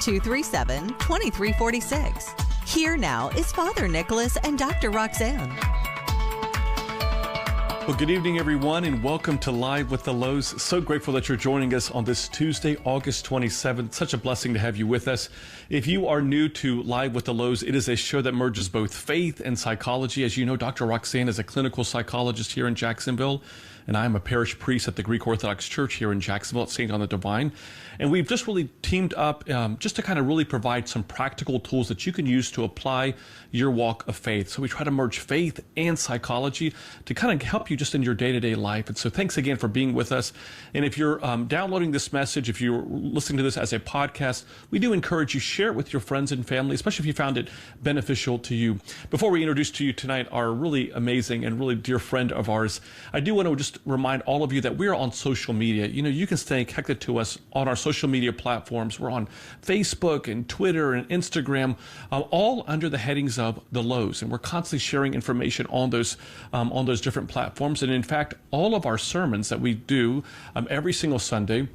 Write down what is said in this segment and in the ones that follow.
237-2346. Here now is Father Nicholas and Dr. Roxanne. Well, good evening, everyone, and welcome to Live with the Louhs. So grateful that you're joining us on this Tuesday, August 27th. Such a blessing to have you with us. If you are new to Live with the Louhs, it is a show that merges both faith and psychology. As you know, Dr. Roxanne is a clinical psychologist here in Jacksonville, and I am a parish priest at the Greek Orthodox Church here in Jacksonville at St. John the Divine. And we've just really teamed up just to kind of really provide some practical tools that you can use to apply your walk of faith. So we try to merge faith and psychology to kind of help you just in your day-to-day life. And so thanks again for being with us. And if you're downloading this message, if you're listening to this as a podcast, we do encourage you, share it with your friends and family, especially if you found it beneficial to you. Before we introduce to you tonight our really amazing and really dear friend of ours, I do want to just remind all of you that we are on social media. You know, you can stay connected to us on our social media platforms. We're on Facebook and Twitter and Instagram, all under the headings of the Louhs, and we're constantly sharing information on those different platforms. And in fact, all of our sermons that we do every single Sunday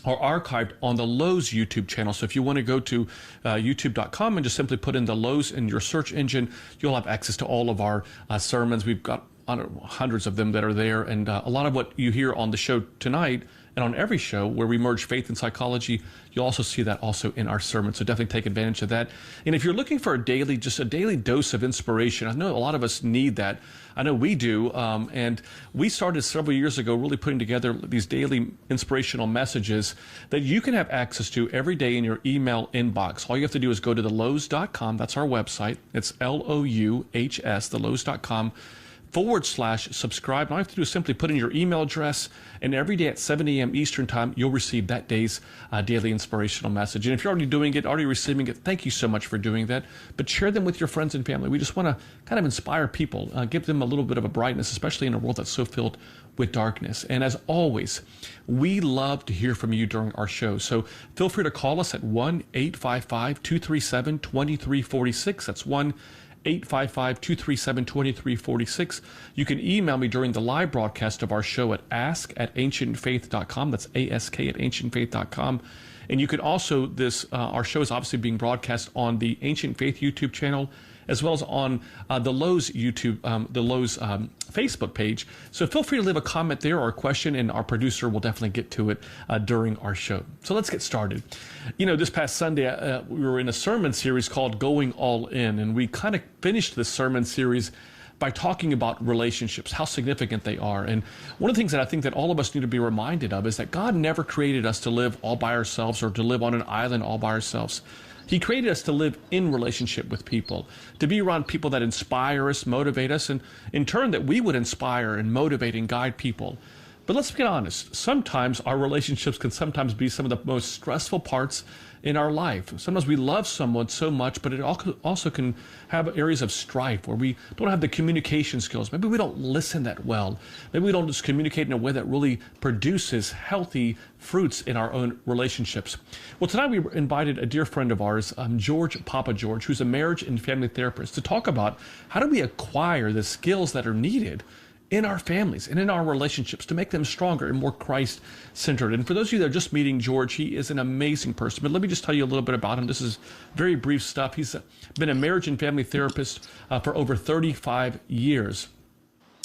are archived on the Louhs YouTube channel. So if you want to go to youtube.com and just simply put in the Louhs in your search engine, you'll have access to all of our sermons. We've got hundreds of them that are there, and a lot of what you hear on the show tonight and on every show where we merge faith and psychology, you'll also see that also in our sermons. So definitely take advantage of that. And if you're looking for a daily dose of inspiration, I know a lot of us need that. I know we do. And we started several years ago really putting together these daily inspirational messages that you can have access to every day in your email inbox. All you have to do is go to thelouhs.com. That's our website. It's Louhs, thelouhs.com. /subscribe. All you have to do is simply put in your email address, and every day at 7 a.m. Eastern Time, you'll receive that day's daily inspirational message. And if you're already doing it, already receiving it, thank you so much for doing that. But share them with your friends and family. We just want to kind of inspire people, give them a little bit of a brightness, especially in a world that's so filled with darkness. And as always, we love to hear from you during our show. So feel free to call us at 1-855-237-2346. That's 1-855-237-2346. You can email me during the live broadcast of our show at ask@ancientfaith.com. That's ask@ancientfaith.com. And you can also, our show is obviously being broadcast on the Ancient Faith YouTube channel, as well as on the Louhs YouTube, the Louhs Facebook page. So feel free to leave a comment there or a question, and our producer will definitely get to it during our show. So let's get started. You know, this past Sunday, we were in a sermon series called Going All In, and we kind of finished this sermon series by talking about relationships, how significant they are. And one of the things that I think that all of us need to be reminded of is that God never created us to live all by ourselves or to live on an island all by ourselves. He created us to live in relationship with people, to be around people that inspire us, motivate us, and in turn that we would inspire and motivate and guide people. But let's get honest. Sometimes our relationships can sometimes be some of the most stressful parts in our life. Sometimes we love someone so much, but it also can have areas of strife where we don't have the communication skills. Maybe we don't listen that well. Maybe we don't just communicate in a way that really produces healthy fruits in our own relationships. Well, tonight we invited a dear friend of ours, Papa George, who's a marriage and family therapist, to talk about how do we acquire the skills that are needed in our families and in our relationships to make them stronger and more Christ-centered. And for those of you that are just meeting George, he is an amazing person. But let me just tell you a little bit about him. This is very brief stuff. He's been a marriage and family therapist for over 35 years.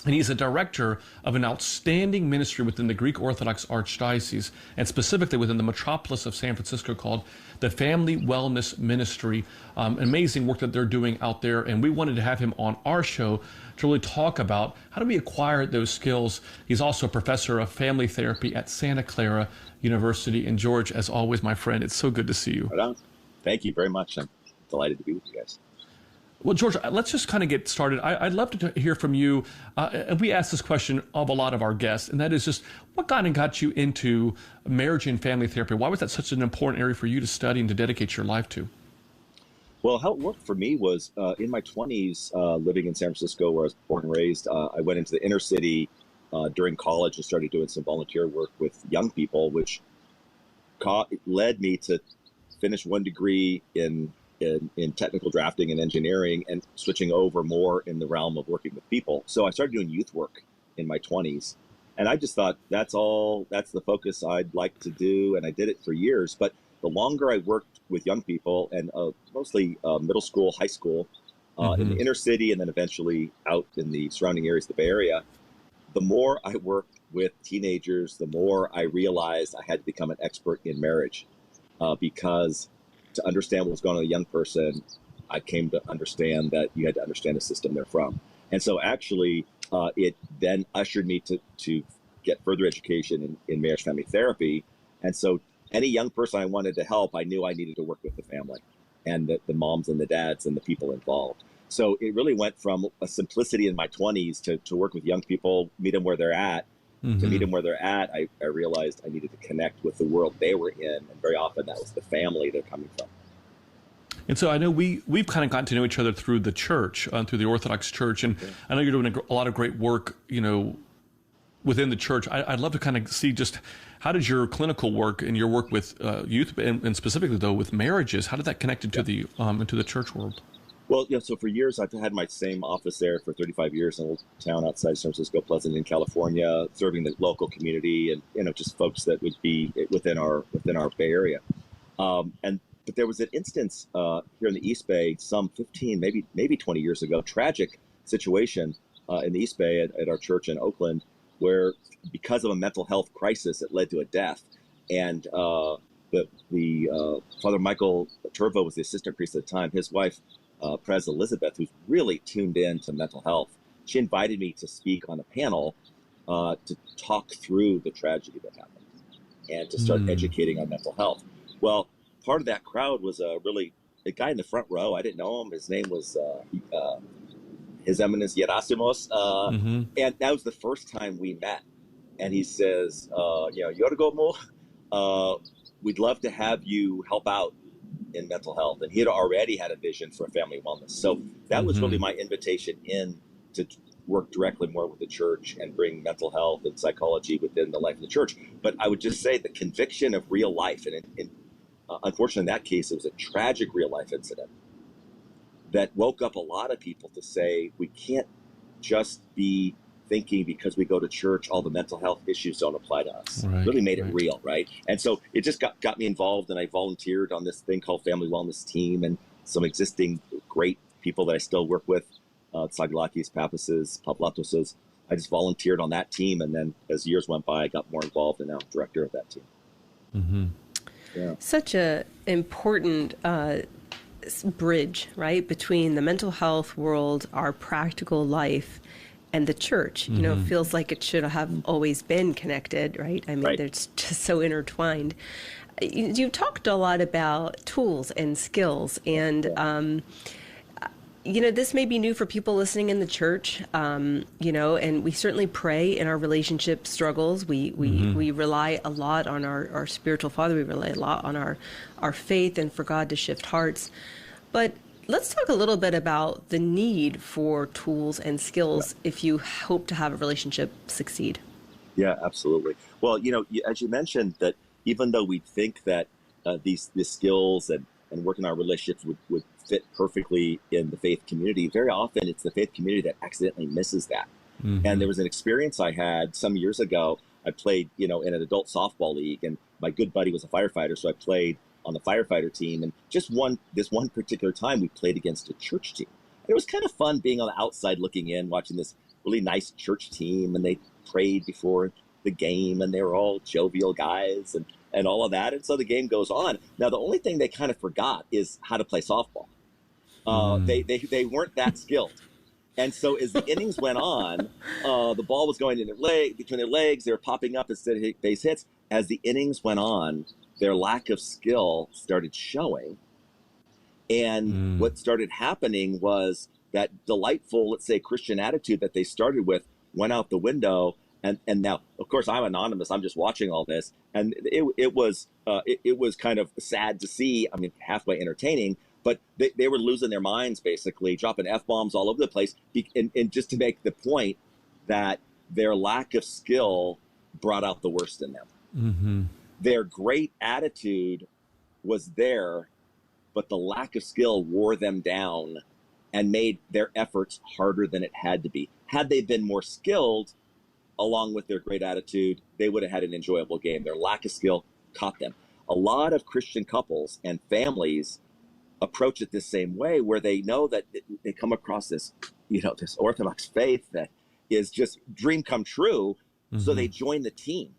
And he's a director of an outstanding ministry within the Greek Orthodox Archdiocese, and specifically within the metropolis of San Francisco, called the Family Wellness Ministry. Amazing work that they're doing out there. And we wanted to have him on our show to really talk about how do we acquire those skills. He's also a professor of family therapy at Santa Clara University. And George, as always, my friend, it's so good to see you. Right on. Thank you very much. I'm delighted to be with you guys. Well, George, let's just kind of get started. I'd love to hear from you. And we ask this question of a lot of our guests, and that is just what got you into marriage and family therapy? Why was that such an important area for you to study and to dedicate your life to? Well, how it worked for me was in my 20s, living in San Francisco, where I was born and raised. I went into the inner city during college and started doing some volunteer work with young people, which led me to finish one degree in technical drafting and engineering and switching over more in the realm of working with people. So I started doing youth work in my 20s. And I just thought, that's the focus I'd like to do. And I did it for years. But the longer I worked with young people, and mostly middle school, high school, in the inner city, and then eventually out in the surrounding areas of the Bay Area. The more I worked with teenagers, the more I realized I had to become an expert in marriage, because to understand what was going on with a young person, I came to understand that you had to understand the system they're from. And so actually, it then ushered me to get further education in marriage family therapy. And so any young person I wanted to help, I knew I needed to work with the family and the moms and the dads and the people involved. So it really went from a simplicity in my 20s to work with young people, meet them where they're at. To meet them where they're at, I realized I needed to connect with the world they were in. And very often that was the family they're coming from. And so I know we've kind of gotten to know each other through the church, through the Orthodox Church. And I know you're doing a lot of great work, within the church. I'd love to kind of see just how did your clinical work and your work with youth, and specifically though with marriages, how did that connect into the church world? Well, so for years, I've had my same office there for 35 years in a little town outside San Francisco, Pleasant in California, serving the local community and, just folks that would be within our Bay Area. But there was an instance here in the East Bay, some 15, maybe 20 years ago, tragic situation in the East Bay at our church in Oakland, where because of a mental health crisis, it led to a death. And the Father Michael Turvo was the assistant priest at the time. His wife, Pres Elizabeth, who's really tuned in to mental health, she invited me to speak on a panel to talk through the tragedy that happened and to start educating on mental health. Well, part of that crowd was a guy in the front row. I didn't know him. His name was His Eminence Gerasimos. And that was the first time we met. And he says, Yorgo Mo, we'd love to have you help out in mental health. And he had already had a vision for family wellness. So that was really my invitation in to work directly more with the church and bring mental health and psychology within the life of the church. But I would just say the conviction of real life, and unfortunately in that case, it was a tragic real life incident that woke up a lot of people to say, we can't just be thinking because we go to church, all the mental health issues don't apply to us. Really made it real, right? And so it just got me involved, and I volunteered on this thing called Family Wellness Team, and some existing great people that I still work with, Tsaglakis, Papases, Pavlatoses. I just volunteered on that team, and then as years went by, I got more involved, and now I'm director of that team. Yeah. Such a important bridge, right, between the mental health world, our practical life, and the church. It feels like it should have always been connected, right? I mean, they're just so intertwined. You talked a lot about tools and skills, and this may be new for people listening in the church, and we certainly pray in our relationship struggles. We rely a lot on our spiritual father. We rely a lot on our faith and for God to shift hearts. But let's talk a little bit about the need for tools and skills if you hope to have a relationship succeed. Yeah, absolutely. Well, as you mentioned, that even though we think that these skills and working our relationships would fit perfectly in the faith community, very often it's the faith community that accidentally misses that. And there was an experience I had some years ago. I played, in an adult softball league, and my good buddy was a firefighter, so I played on the firefighter team. And just this one particular time, we played against a church team. And it was kind of fun being on the outside looking in, watching this really nice church team, and they prayed before the game, and they were all jovial guys and all of that. And so the game goes on. Now, the only thing they kind of forgot is how to play softball. They weren't that skilled. And so as the innings went on, the ball was going in between their legs. They were popping up instead of base hits. As the innings went on, their lack of skill started showing. And what started happening was that delightful, let's say, Christian attitude that they started with went out the window. And now, of course, I'm anonymous. I'm just watching all this. And it was kind of sad to see. I mean, halfway entertaining. But they were losing their minds, basically, dropping F-bombs all over the place. And just to make the point that their lack of skill brought out the worst in them. Their great attitude was there, but the lack of skill wore them down and made their efforts harder than it had to be. Had they been more skilled, along with their great attitude, they would have had an enjoyable game. Their lack of skill caught them. a lot of Christian couples and families approach it the same way, where they know that they come across this, this Orthodox faith that is just dream come true. So they join the team.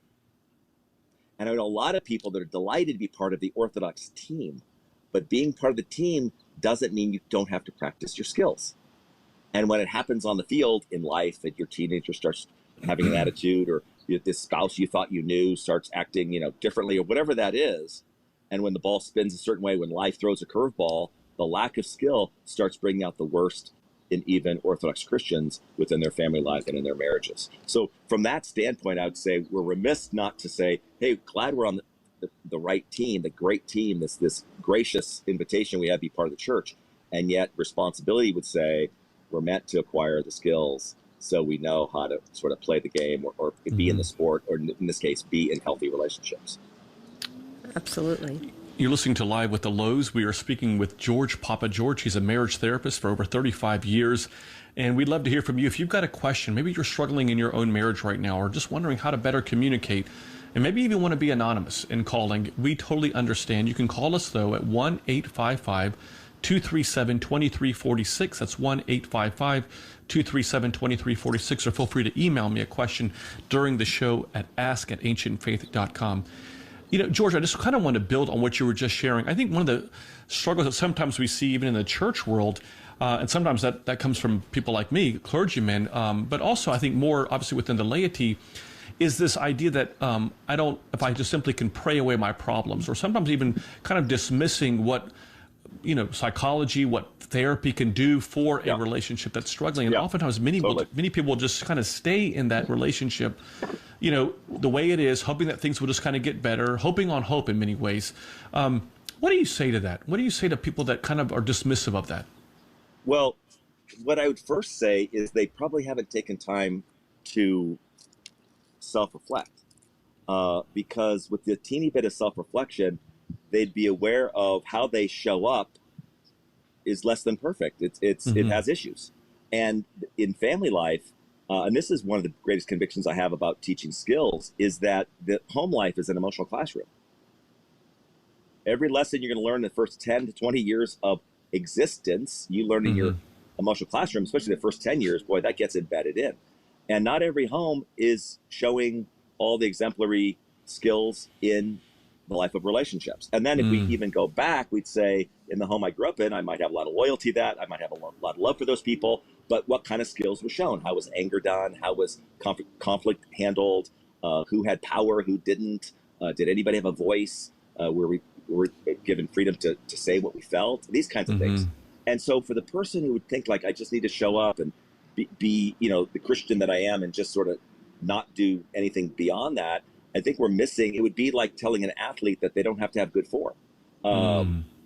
And I know a lot of people that are delighted to be part of the Orthodox team, but being part of the team doesn't mean you don't have to practice your skills. And when it happens on the field in life, that your teenager starts having an attitude, or this spouse you thought you knew starts acting, differently, or whatever that is. And when the ball spins a certain way, when life throws a curveball, the lack of skill starts bringing out the worst in even Orthodox Christians within their family life and in their marriages. So from that standpoint, I would say we're remiss not to say, hey, glad we're on the right team, the great team, this gracious invitation we have to be part of the church. And yet responsibility would say we're meant to acquire the skills so we know how to sort of play the game, or be in the sport, or in this case, be in healthy relationships. Absolutely. You're listening to Live with the Louhs. We are speaking with George Papa George. He's a marriage therapist for over 35 years. And we'd love to hear from you. If you've got a question, maybe you're struggling in your own marriage right now, or just wondering how to better communicate, and maybe even want to be anonymous in calling, we totally understand. You can call us, though, at 1-855-237-2346. That's 1-855-237-2346. Or feel free to email me a question during the show at ask@ancientfaith.com. George, I just kind of want to build on what you were just sharing. I think one of the struggles that sometimes we see even in the church world, and sometimes that comes from people like me, clergymen, but also I think more obviously within the laity, is this idea that if I just simply can pray away my problems, or sometimes even kind of dismissing what, psychology, what therapy can do for a relationship that's struggling. And oftentimes many people will just kind of stay in that relationship, the way it is, hoping that things will just kind of get better, hoping on hope in many ways. What do you say to that? What do you say to people that kind of are dismissive of that? Well, what I would first say is they probably haven't taken time to self-reflect, because with the teeny bit of self-reflection, they'd be aware of how they show up is less than perfect. It has issues. And in family life, and this is one of the greatest convictions I have about teaching skills, is that the home life is an emotional classroom. Every lesson you're going to learn in the first 10 to 20 years of existence, you learn in your emotional classroom, especially the first 10 years, boy, that gets embedded in. And not every home is showing all the exemplary skills in the life of relationships. And then if we even go back, we'd say in the home I grew up in, I might have a lot of loyalty to that. I might have a lot of love for those people. But what kind of skills were shown? How was anger done? How was conflict handled? Who had power? Who didn't? Did anybody have a voice? Were given freedom to say what we felt? These kinds of things. And so for the person who would think like, I just need to show up and be the Christian that I am, and just sort of not do anything beyond that, I think we're missing. It would be like telling an athlete that they don't have to have good form.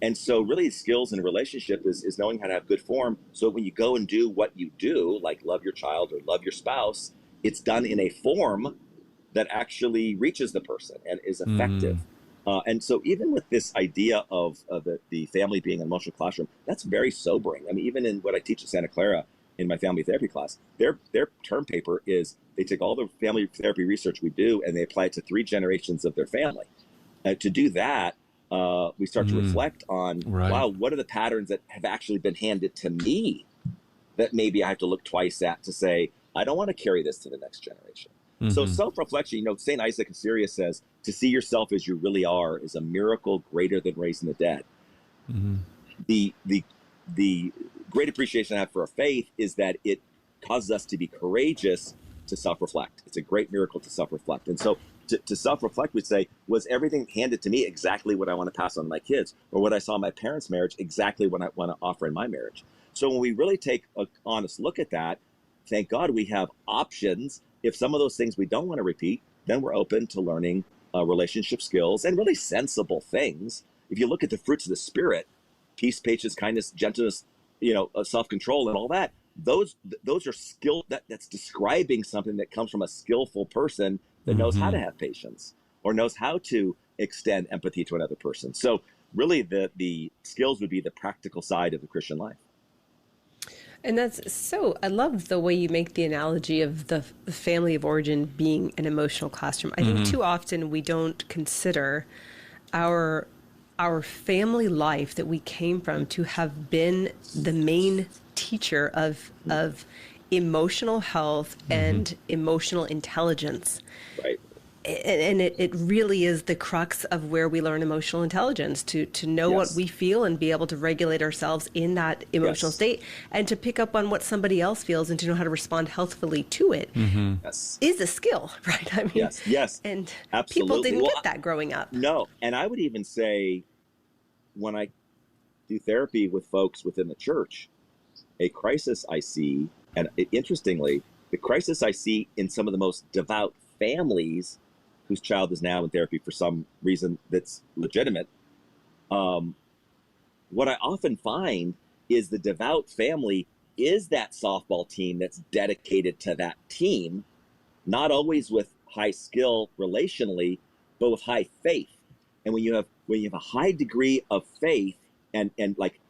And so really skills in a relationship is knowing how to have good form. So when you go and do what you do, like love your child or love your spouse, it's done in a form that actually reaches the person and is effective. And so even with this idea of the family being an emotional classroom, that's very sobering. I mean, even in what I teach at Santa Clara in my family therapy class, their term paper is they take all the family therapy research we do and they apply it to 3 generations of their family. To do that, we start to reflect on, wow, what are the patterns that have actually been handed to me that maybe I have to look twice at to say, I don't want to carry this to the next generation. So self-reflection, St. Isaac of Syria says, to see yourself as you really are is a miracle greater than raising the dead. The great appreciation I have for our faith is that it causes us to be courageous to self-reflect. It's a great miracle to self-reflect. And so to self-reflect, we'd say, was everything handed to me exactly what I want to pass on to my kids? Or what I saw in my parents' marriage exactly what I want to offer in my marriage? So when we really take an honest look at that, thank God we have options. If some of those things we don't want to repeat, then we're open to learning relationship skills and really sensible things. If you look at the fruits of the Spirit, peace, patience, kindness, gentleness, self-control and all that, those are skill that's describing something that comes from a skillful person that knows how to have patience or knows how to extend empathy to another person. So really the skills would be the practical side of the Christian life. And I love the way you make the analogy of the family of origin being an emotional classroom. I think too often we don't consider our family life that we came from to have been the main teacher of emotional health and emotional intelligence. Right. And it really is the crux of where we learn emotional intelligence, to know what we feel and be able to regulate ourselves in that emotional state, and to pick up on what somebody else feels and to know how to respond healthfully to it is a skill, right? I mean, yes. And Absolutely. people didn't get that growing up. No. And I would even say, when I do therapy with folks within the church, a crisis I see, and interestingly, the crisis I see in some of the most devout families whose child is now in therapy for some reason that's legitimate, what I often find is the devout family is that softball team that's dedicated to that team, not always with high skill relationally, but with high faith. And when you have a high degree of faith and like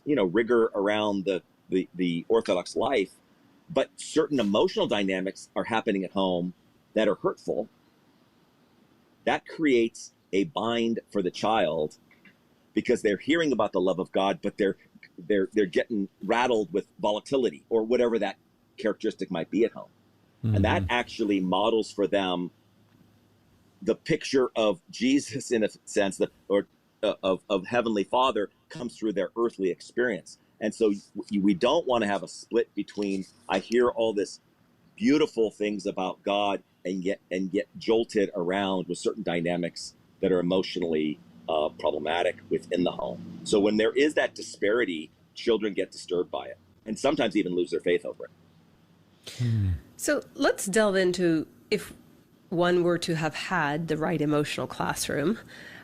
rigor around the Orthodox life, but certain emotional dynamics are happening at home that are hurtful, that creates a bind for the child, because they're hearing about the love of God, but they're getting rattled with volatility or whatever that characteristic might be at home. And that actually models for them the picture of Jesus, in a sense, of Heavenly Father comes through their earthly experience. And so we don't want to have a split between, I hear all this beautiful things about God and get jolted around with certain dynamics that are emotionally problematic within the home. So when there is that disparity, children get disturbed by it and sometimes even lose their faith over it. So let's delve into, if one were to have had the right emotional classroom,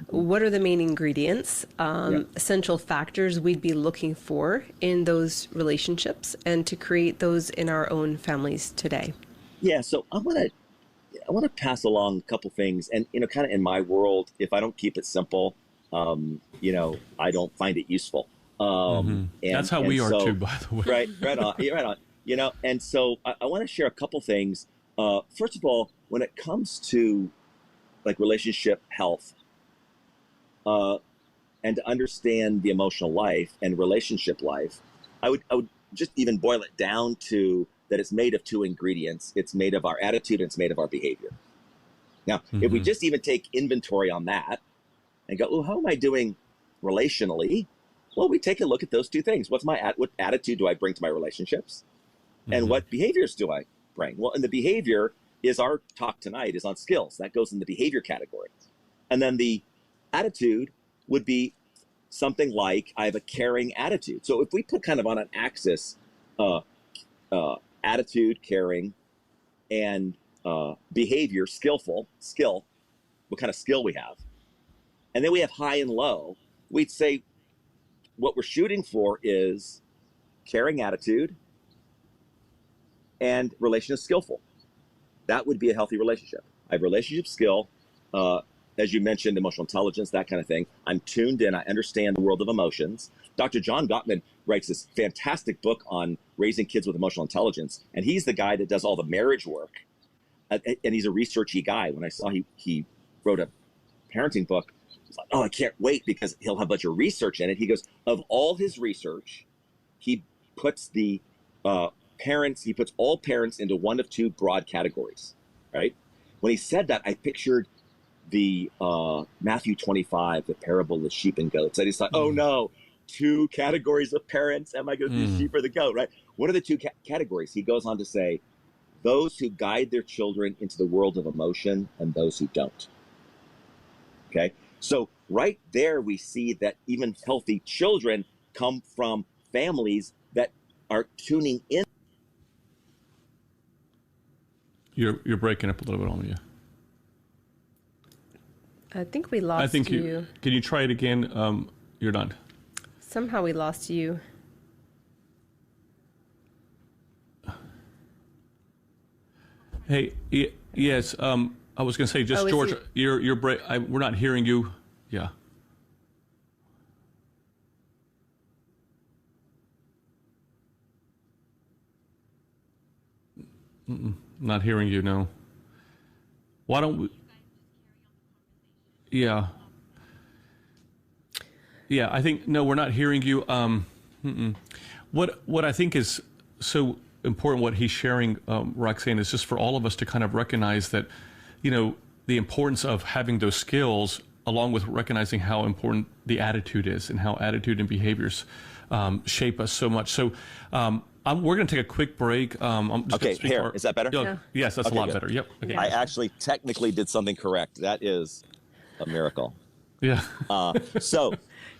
what are the main ingredients, essential factors we'd be looking for in those relationships and to create those in our own families today? Yeah, so I want to pass along a couple things, and kind of in my world, if I don't keep it simple, I don't find it useful. And that's how we are too, by the way. Right on. And so I want to share a couple things. First of all, when it comes to like relationship health, and to understand the emotional life and relationship life, I would just even boil it down to that it's made of two ingredients. It's made of our attitude and it's made of our behavior. Now, if we just even take inventory on that and go, oh, how am I doing relationally? Well, we take a look at those two things. What attitude do I bring to my relationships? And what behaviors do I bring? Well, and the behavior is our talk tonight is on skills. That goes in the behavior category. And then the attitude would be something like, I have a caring attitude. So if we put kind of on an axis, attitude, caring, and behavior, skill, what kind of skill we have. And then we have high and low. We'd say what we're shooting for is caring attitude and relation is skillful. That would be a healthy relationship. I have relationship skill, as you mentioned, emotional intelligence, that kind of thing. I'm tuned in. I understand the world of emotions. Dr. John Gottman writes this fantastic book on raising kids with emotional intelligence, and he's the guy that does all the marriage work. And he's a researchy guy. When I saw he wrote a parenting book, I was like, oh, I can't wait, because he'll have a bunch of research in it. He goes, of all his research, he puts he puts all parents into one of two broad categories, right? When he said that, I pictured the Matthew 25, the parable of the sheep and goats. And he's like, oh no, two categories of parents. Am I going to be the sheep or the goat, right? What are the two categories? He goes on to say, those who guide their children into the world of emotion and those who don't. Okay? So right there, we see that even healthy children come from families that are tuning in. You're breaking up a little bit on you. I think we lost you. Can you try it again? You're done. Somehow we lost you. Hey, yes. I was going to say, George, we're not hearing you. Yeah. Not hearing you. No. Why don't we? Yeah. Yeah, I think, no, we're not hearing you. What I think is so important, what he's sharing, Roxanne, is just for all of us to kind of recognize that, the importance of having those skills, along with recognizing how important the attitude is and how attitude and behaviors shape us so much. So we're going to take a quick break. Okay, here, is that better? Yeah. Yes, that's a lot better. Yep. Okay. I actually technically did something correct. That is a miracle. Yeah.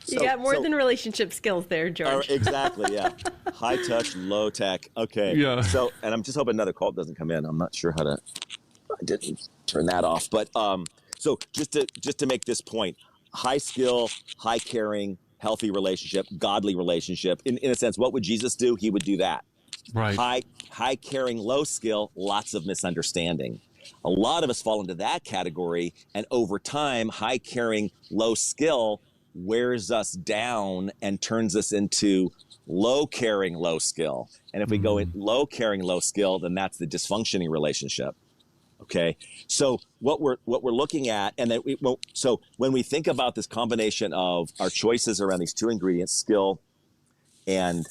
You got more than relationship skills there, George. Exactly, yeah. High touch, low tech. Okay. Yeah. So, and I'm just hoping another call doesn't come in. I'm not sure how to. I didn't turn that off, but so just to make this point, high skill, high caring, healthy relationship, godly relationship. In a sense, what would Jesus do? He would do that. Right. High caring, low skill, lots of misunderstanding. A lot of us fall into that category, and over time, high caring, low skill wears us down and turns us into low caring, low skill. And if we go in low caring, low skill, then that's the dysfunctioning relationship. Okay. So what we're looking at, and then so when we think about this combination of our choices around these two ingredients, skill and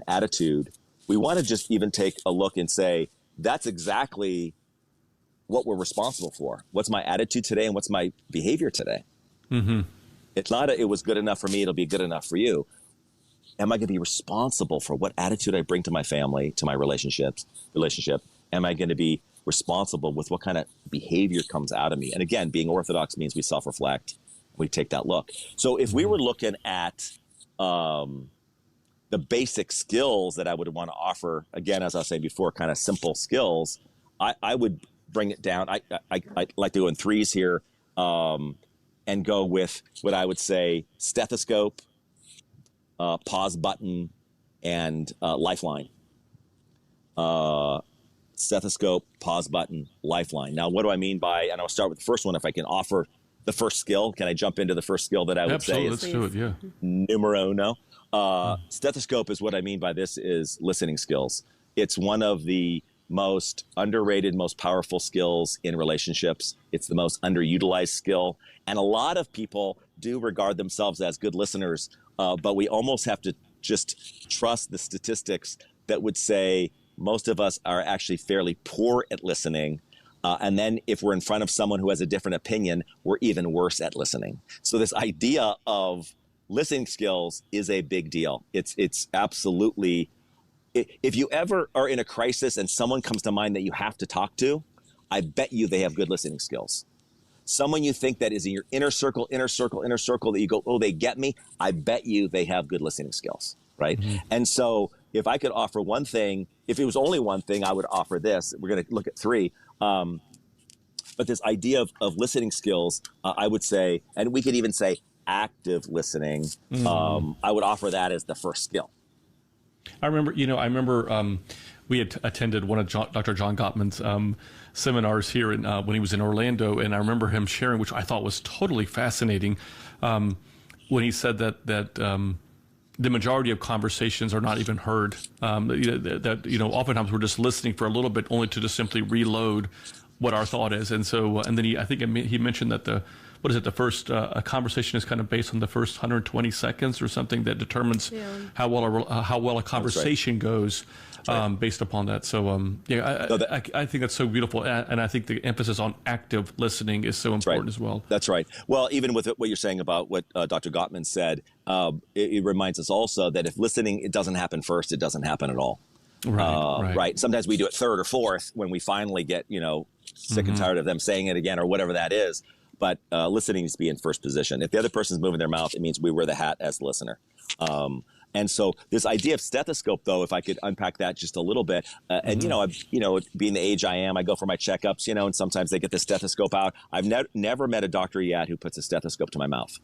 attitude, we want to just even take a look and say, that's exactly what we're responsible for. What's my attitude today and what's my behavior today? Mm-hmm. It's not it was good enough for me, it'll be good enough for you. Am I going to be responsible for what attitude I bring to my family, to my relationship? Am I going to be responsible with what kind of behavior comes out of me? And again, being Orthodox means we self-reflect. We take that look. So if we were looking at the basic skills that I would want to offer, again, as I was saying before, kind of simple skills, I would bring it down. I like to go in threes here and go with what I would say stethoscope, pause button, and lifeline. Stethoscope, pause button, lifeline. Now, what do I mean by, and I'll start with the first one. If I can offer the first skill, can I jump into the first skill that I would say is let's do it, yeah. Numero uno. Stethoscope is what I mean by this is listening skills. It's one of the most underrated, most powerful skills in relationships. It's the most underutilized skill. And a lot of people do regard themselves as good listeners, but we almost have to just trust the statistics that would say most of us are actually fairly poor at listening. And then if we're in front of someone who has a different opinion, we're even worse at listening. So this idea of listening skills is a big deal. It's absolutely, if you ever are in a crisis and someone comes to mind that you have to talk to, I bet you they have good listening skills. Someone you think that is in your inner circle, that you go, oh, they get me. I bet you they have good listening skills, right? Mm-hmm. And so if I could offer one thing, if it was only one thing, I would offer this. We're going to look at three. But this idea of listening skills, I would say, and we could even say active listening, I would offer that as the first skill. I remember we had attended one of Dr. John Gottman's seminars here when he was in Orlando, and I remember him sharing, which I thought was totally fascinating, when he said that the majority of conversations are not even heard. Oftentimes we're just listening for a little bit, only to just simply reload what our thought is. And so, and then he mentioned that the first a conversation is kind of based on the first 120 seconds or something that determines how well a conversation goes. Based upon that. So, I think that's so beautiful. And I think the emphasis on active listening is so important as well. That's right. Well, even with what you're saying about what Dr. Gottman said, it reminds us also that if listening, it doesn't happen first, it doesn't happen at all. Right. Sometimes we do it third or fourth when we finally get, sick and tired of them saying it again or whatever that is. But listening needs to be in first position. If the other person's moving their mouth, it means we wear the hat as the listener. And so this idea of stethoscope, though, if I could unpack that just a little bit, and being the age I am, I go for my checkups, and sometimes they get the stethoscope out. I've never met a doctor yet who puts a stethoscope to my mouth.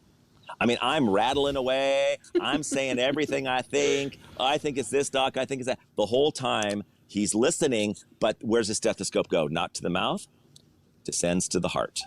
I mean, I'm rattling away. I'm saying everything I think. I think it's this, doc. I think it's that. The whole time he's listening, but where's the stethoscope go? Not to the mouth, descends to the heart.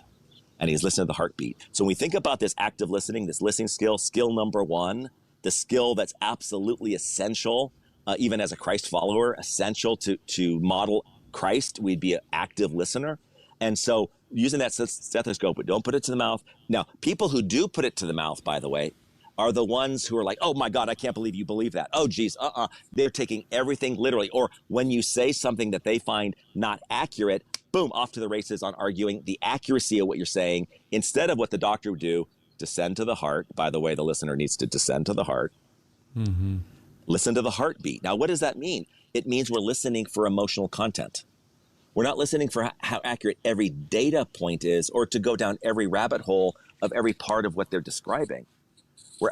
And he's listening to the heartbeat. So when we think about this active listening, this listening skill number one, the skill that's absolutely essential, even as a Christ follower, essential to model Christ, we'd be an active listener. And so using that stethoscope, but don't put it to the mouth. Now, people who do put it to the mouth, by the way, are the ones who are like, oh my God, I can't believe you believe that. Oh geez, They're taking everything literally. Or when you say something that they find not accurate, boom, off to the races on arguing the accuracy of what you're saying, instead of what the doctor would do, descend to the heart. By the way, the listener needs to descend to the heart. Mm-hmm. Listen to the heartbeat. Now, what does that mean? It means we're listening for emotional content. We're not listening for how accurate every data point is, or to go down every rabbit hole of every part of what they're describing. We're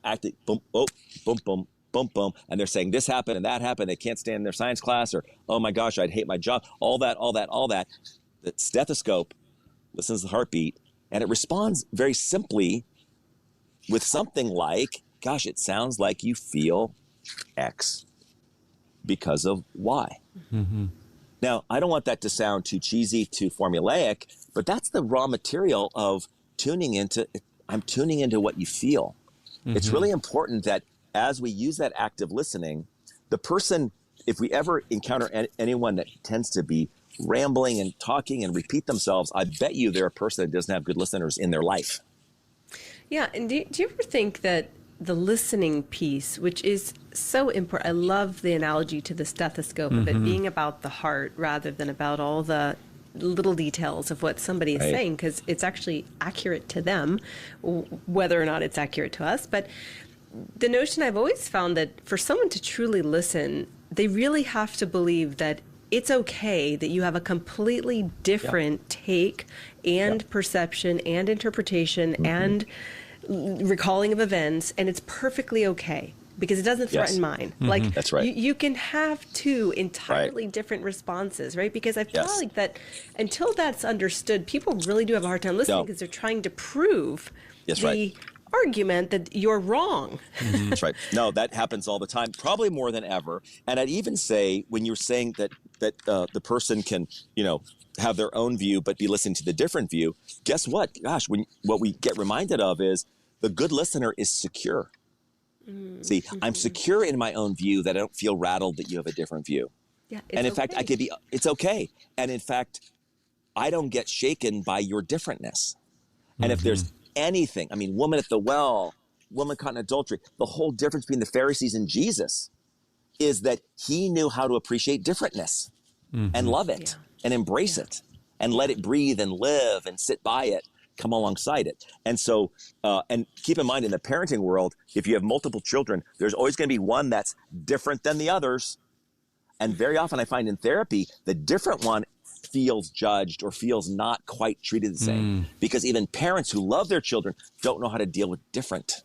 acting boom, oh, boom, boom, boom, boom. And they're saying this happened and that happened. They can't stand in their science class, or, oh my gosh, I'd hate my job. All that. The stethoscope listens to the heartbeat, and it responds very simply with something like, gosh, it sounds like you feel X because of Y. Mm-hmm. Now, I don't want that to sound too cheesy, too formulaic, but that's the raw material of I'm tuning into what you feel. Mm-hmm. It's really important that as we use that active listening, the person, if we ever encounter anyone that tends to be rambling and talking and repeat themselves, I bet you they're a person that doesn't have good listeners in their life. Yeah, and do you ever think that the listening piece, which is so important, I love the analogy to the stethoscope of it being about the heart rather than about all the little details of what somebody is saying, because it's actually accurate to them, whether or not it's accurate to us. But the notion I've always found that for someone to truly listen, they really have to believe that it's okay that you have a completely different take and perception and interpretation and recalling of events, and it's perfectly okay because it doesn't threaten mine. Like, that's right. You can have two entirely different responses, right? Because I feel like that until that's understood, people really do have a hard time listening because they're trying to prove the argument that you're wrong. That's right. No, that happens all the time, probably more than ever. And I'd even say, when you're saying that the person can, have their own view but be listening to the different view, guess what? Gosh, what we get reminded of is the good listener is secure. See, I'm secure in my own view, that I don't feel rattled that you have a different view. Yeah, and in fact, it's okay. And in fact, I don't get shaken by your differentness. And if there's anything, woman at the well, woman caught in adultery, the whole difference between the Pharisees and Jesus is that he knew how to appreciate differentness and love it and embrace it and let it breathe and live and sit by it, come alongside it. And so, and keep in mind, in the parenting world, if you have multiple children, there's always going to be one that's different than the others. And very often I find in therapy, the different one feels judged or feels not quite treated the same, because even parents who love their children don't know how to deal with different.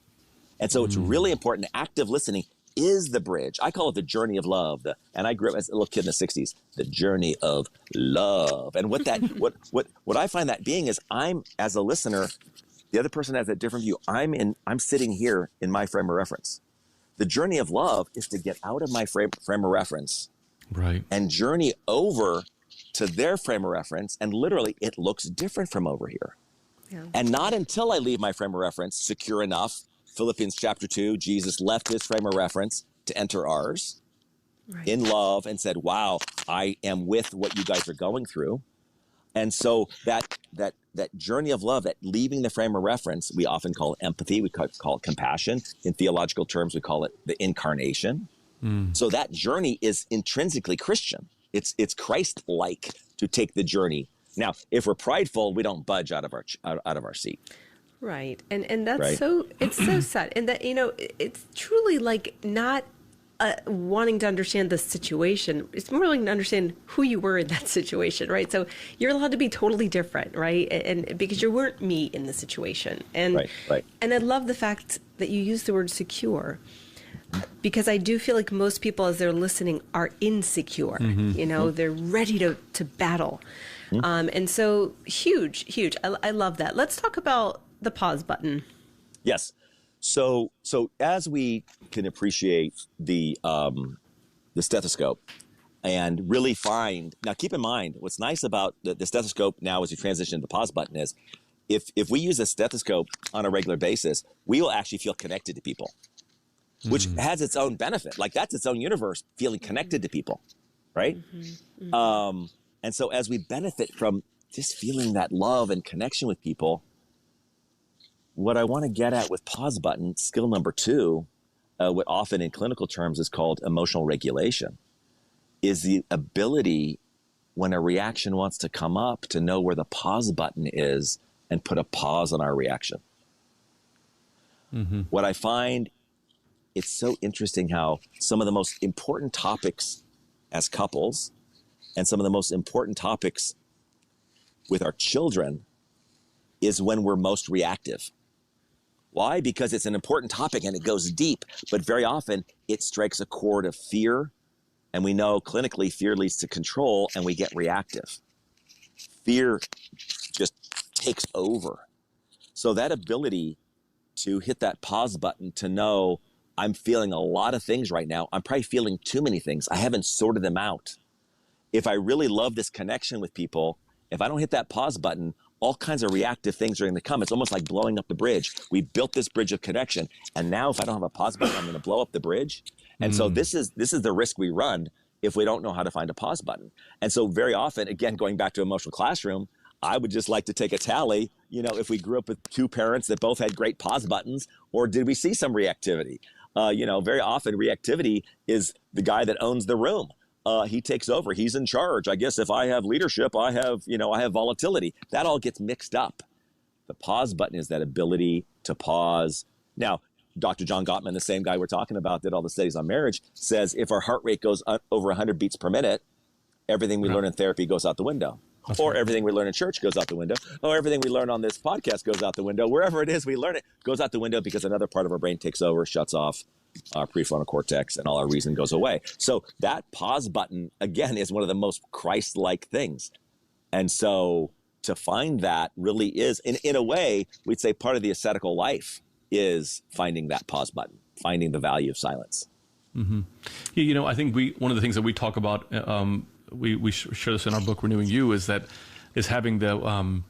And so it's really important. Active listening is the bridge. I call it the journey of love. And I grew up as a little kid in the 60s, the journey of love. And what I find that being is, I'm, as a listener, the other person has a different view. I'm sitting here in my frame of reference. The journey of love is to get out of my frame of reference, and journey over to their frame of reference. And literally, it looks different from over here. Yeah. And not until I leave my frame of reference secure enough. Philippians chapter 2, Jesus left his frame of reference to enter ours in love and said, wow, I am with what you guys are going through. And so that journey of love, that leaving the frame of reference, we often call it empathy. We call it compassion. In theological terms, we call it the incarnation. So that journey is intrinsically Christian. It's Christ-like to take the journey. Now, if we're prideful, we don't budge out of our seat. Right. And that's it's so sad. And that, it's truly like not wanting to understand the situation. It's more like to understand who you were in that situation, right? So you're allowed to be totally different, right? And because you weren't me in the situation. And and I love the fact that you use the word secure, because I do feel like most people, as they're listening, are insecure. They're ready to battle. And so huge. I love that. Let's talk about the pause button. Yes. So as we can appreciate the stethoscope and really find, now keep in mind, what's nice about the stethoscope now as you transition to the pause button is, if we use a stethoscope on a regular basis, we will actually feel connected to people, which has its own benefit. Like, that's its own universe, feeling connected to people, right? And so as we benefit from just feeling that love and connection with people, what I want to get at with pause button, skill number 2, what often in clinical terms is called emotional regulation, is the ability when a reaction wants to come up to know where the pause button is and put a pause on our reaction. What I find, it's so interesting how some of the most important topics as couples and some of the most important topics with our children is when we're most reactive. Why? Because it's an important topic and it goes deep, but very often it strikes a chord of fear. And we know clinically fear leads to control and we get reactive. Fear just takes over. So that ability to hit that pause button to know I'm feeling a lot of things right now. I'm probably feeling too many things. I haven't sorted them out. If I really love this connection with people, if I don't hit that pause button, all kinds of reactive things are going to come. It's almost like blowing up the bridge. We built this bridge of connection. And now if I don't have a pause button, I'm going to blow up the bridge. And so this is the risk we run if we don't know how to find a pause button. And so very often, again, going back to emotional classroom, I would just like to take a tally, if we grew up with 2 parents that both had great pause buttons, or did we see some reactivity? Very often reactivity is the guy that owns the room. He takes over. He's in charge. I guess if I have leadership, I have volatility. That all gets mixed up. The pause button is that ability to pause. Now, Dr. John Gottman, the same guy we're talking about, did all the studies on marriage, says if our heart rate goes over 100 beats per minute, everything we learn in therapy goes out the window. Or everything we learn in church goes out the window. Or everything we learn on this podcast goes out the window. Wherever it is we learn it goes out the window because another part of our brain takes over, shuts off our prefrontal cortex, and all our reason goes away. So that pause button, again, is one of the most Christ-like things. And so to find that really is, in a way, we'd say part of the ascetical life is finding that pause button, finding the value of silence. Yeah, I think one of the things that we talk about, we share this in our book, Renewing You, is having the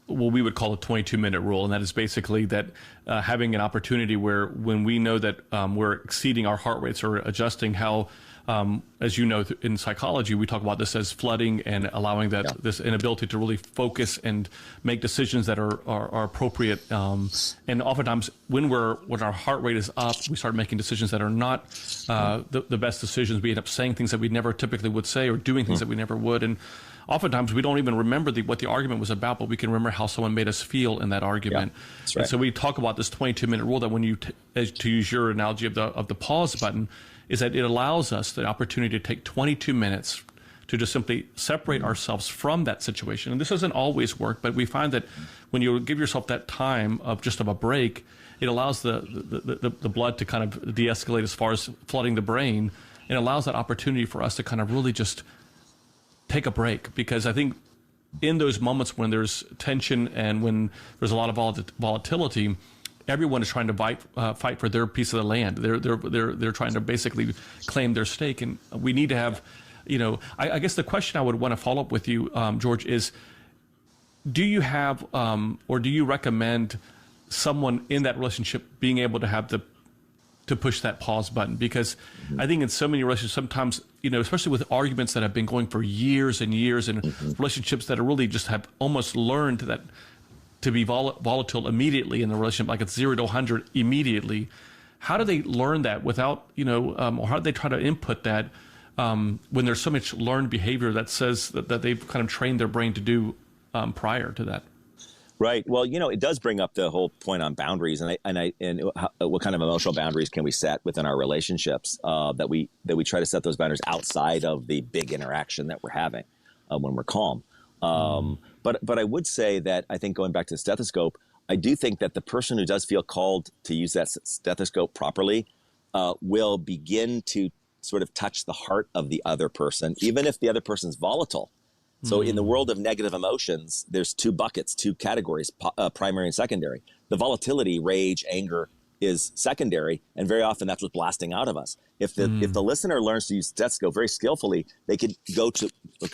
what we would call a 22-minute rule, and that is basically that having an opportunity where when we know that we're exceeding our heart rates or adjusting how, as you know, in psychology, we talk about this as flooding and allowing that this inability to really focus and make decisions that are appropriate. And oftentimes when our heart rate is up, we start making decisions that are not the best decisions. We end up saying things that we never typically would say or doing things that we never would. And oftentimes we don't even remember what the argument was about, but we can remember how someone made us feel in that argument. Yeah, that's right. And so we talk about this 22-minute rule that when you, to use your analogy of the pause button, is that it allows us the opportunity to take 22 minutes to just simply separate ourselves from that situation. And this doesn't always work, but we find that when you give yourself that time of a break, it allows the blood to kind of de-escalate as far as flooding the brain. It allows that opportunity for us to kind of really just take a break, because I think in those moments when there's tension and when there's a lot of volatility, everyone is trying to fight for their piece of the land. They're trying to basically claim their stake, and we need to have, I guess the question I would want to follow up with you, George, is: do you have or do you recommend someone in that relationship being able to have to push that pause button? Because I think in so many relationships, sometimes, especially with arguments that have been going for years and years, and relationships that are really just have almost learned that to be volatile immediately in the relationship, like it's 0 to 100 immediately. How do they learn that without, or how do they try to input that when there's so much learned behavior that says that they've kind of trained their brain to do prior to that? Right. Well, it does bring up the whole point on boundaries, and what kind of emotional boundaries can we set within our relationships, that we try to set those boundaries outside of the big interaction that we're having when we're calm. But I would say that I think, going back to the stethoscope, I do think that the person who does feel called to use that stethoscope properly will begin to sort of touch the heart of the other person, even if the other person's volatile. So in the world of negative emotions, there's 2 buckets, 2 categories, primary and secondary. The volatility, rage, anger is secondary, and very often that's what's blasting out of us. If the listener learns to use stethoscope very skillfully, they could go to,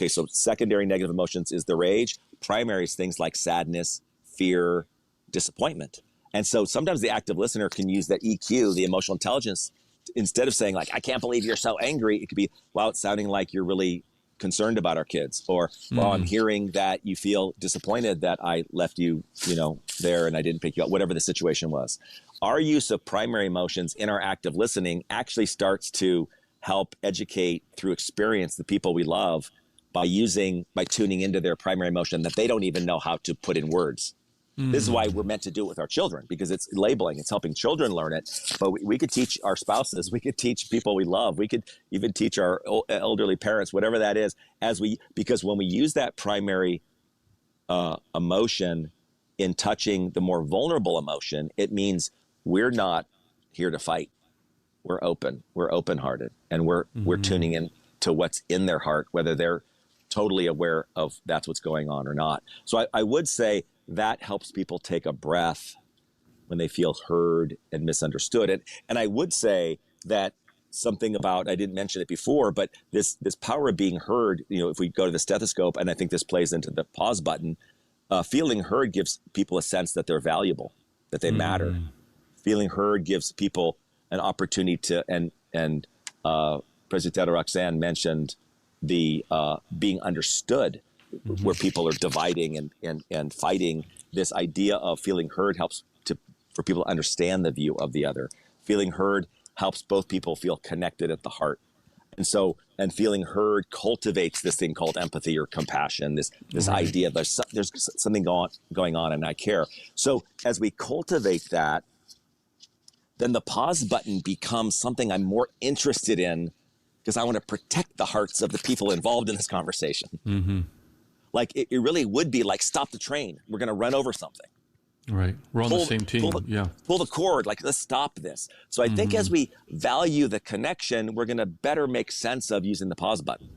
so secondary negative emotions is the rage. Primary is things like sadness, fear, disappointment. And so sometimes the active listener can use that EQ, the emotional intelligence, instead of saying like, I can't believe you're so angry, it could be, wow, it's sounding like you're really concerned about our kids, or well, I'm hearing that you feel disappointed that I left you, there and I didn't pick you up, whatever the situation was. Our use of primary emotions in our active listening actually starts to help educate through experience the people we love by tuning into their primary emotion that they don't even know how to put in words. This is why we're meant to do it with our children, because it's labeling. It's helping children learn it. But we could teach our spouses. We could teach people we love. We could even teach our elderly parents, whatever that is, because when we use that primary emotion in touching the more vulnerable emotion, it means we're not here to fight. We're open. We're open-hearted, and we're tuning in to what's in their heart, whether they're totally aware of that's what's going on or not. So I would say that helps people take a breath when they feel heard and misunderstood. And I would say that something about, I didn't mention it before, but this power of being heard, if we go to the stethoscope, and I think this plays into the pause button, feeling heard gives people a sense that they're valuable, that they matter. Feeling heard gives people an opportunity to, and President Roxanne mentioned the being understood, where people are dividing and fighting. This idea of feeling heard helps for people to understand the view of the other. Feeling heard helps both people feel connected at the heart. And feeling heard cultivates this thing called empathy or compassion, this idea there's something going on and I care. So as we cultivate that, then the pause button becomes something I'm more interested in, because I want to protect the hearts of the people involved in this conversation. Like it really would be like, stop the train. We're going to run over something. Right. We're on the same team. Pull the cord. Like, let's stop this. So I think as we value the connection, we're going to better make sense of using the pause button.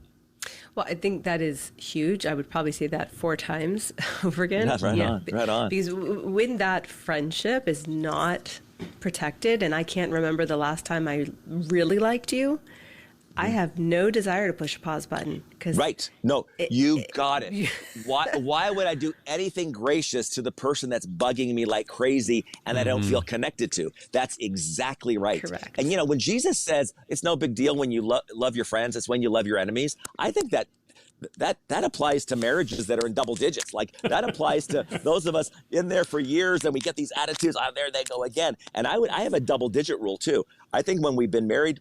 Well, I think that is huge. I would probably say that 4 times over again. Yeah, right on. Because when that friendship is not protected, and I can't remember the last time I really liked you, I have no desire to push a pause button. Right. No, you got it. Why would I do anything gracious to the person that's bugging me like crazy and I don't feel connected to? That's exactly right. Correct. And, when Jesus says it's no big deal when you love your friends, it's when you love your enemies, I think that applies to marriages that are in double digits. Like, that applies to those of us in there for years and we get these attitudes, there they go again. And I have a double digit rule too. I think when we've been married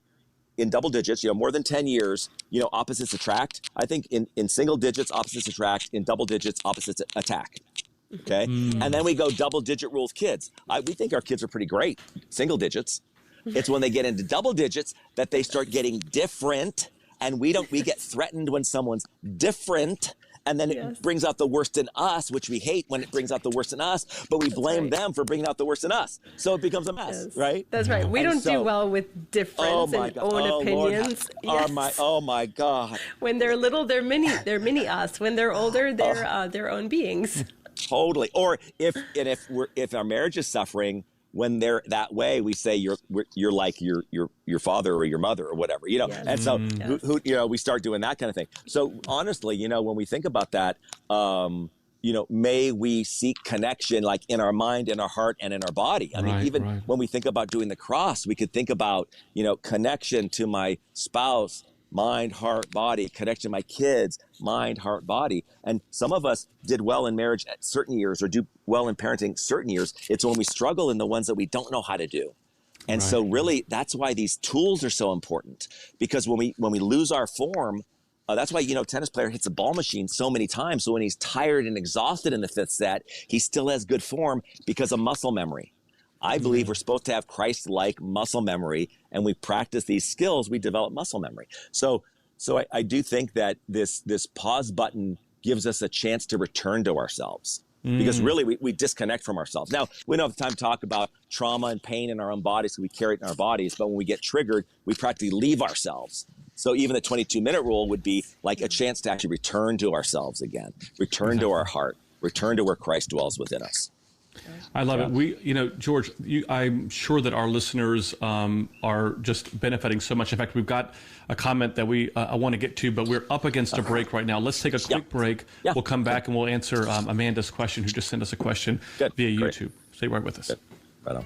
in double digits, more than 10 years, opposites attract. I think in single digits, opposites attract. In double digits, opposites attack. Okay. And then we go double digit rule of kids. We think our kids are pretty great. Single digits. It's when they get into double digits that they start getting different. And we get threatened when someone's different. And then it brings out the worst in us, which we hate when it brings out the worst in us, but we blame them for bringing out the worst in us. So it becomes a mess, right? That's right. We don't do well with difference and own opinions. Oh my God. When they're little, they're mini us. When they're older, they're their own beings. Totally. Or if our marriage is suffering, when they're that way, we say you're like your father or your mother or whatever, And so we start doing that kind of thing. So honestly, when we think about that, may we seek connection, like in our mind, in our heart, and in our body. I mean, when we think about doing the cross, we could think about connection to my spouse, mind, heart, body, connection to my kids, mind, heart, body. And some of us did well in marriage at certain years, or do well in parenting certain years. It's when we struggle in the ones that we don't know how to do. And so really, that's why these tools are so important, because when we lose our form, that's why, tennis player hits a ball machine so many times. So when he's tired and exhausted in the 5th set, he still has good form because of muscle memory. I believe we're supposed to have Christ-like muscle memory, and we practice these skills, we develop muscle memory. So I do think that this pause button gives us a chance to return to ourselves, because really we disconnect from ourselves. Now, we don't have time to talk about trauma and pain in our own bodies, so we carry it in our bodies, but when we get triggered, we practically leave ourselves. So even the 22-minute rule would be like a chance to actually return to ourselves again, return to our heart, return to where Christ dwells within us. I love it. George, I'm sure that our listeners are just benefiting so much. In fact, we've got a comment that I want to get to, but we're up against a break right now. Let's take a quick break. We'll come back and we'll answer Amanda's question, who just sent us a question via YouTube. Stay right with us. Good. Right on.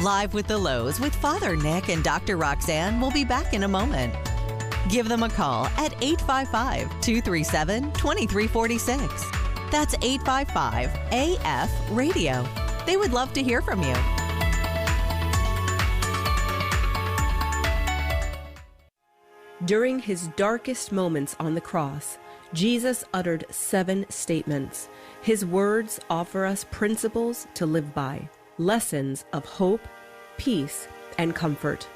Live with the Louhs with Father Nick and Dr. Roxanne will be back in a moment. Give them a call at 855-237-2346. That's 855-AF-RADIO. They would love to hear from you. During his darkest moments on the cross, Jesus uttered 7 statements. His words offer us principles to live by, lessons of hope, peace, and comfort.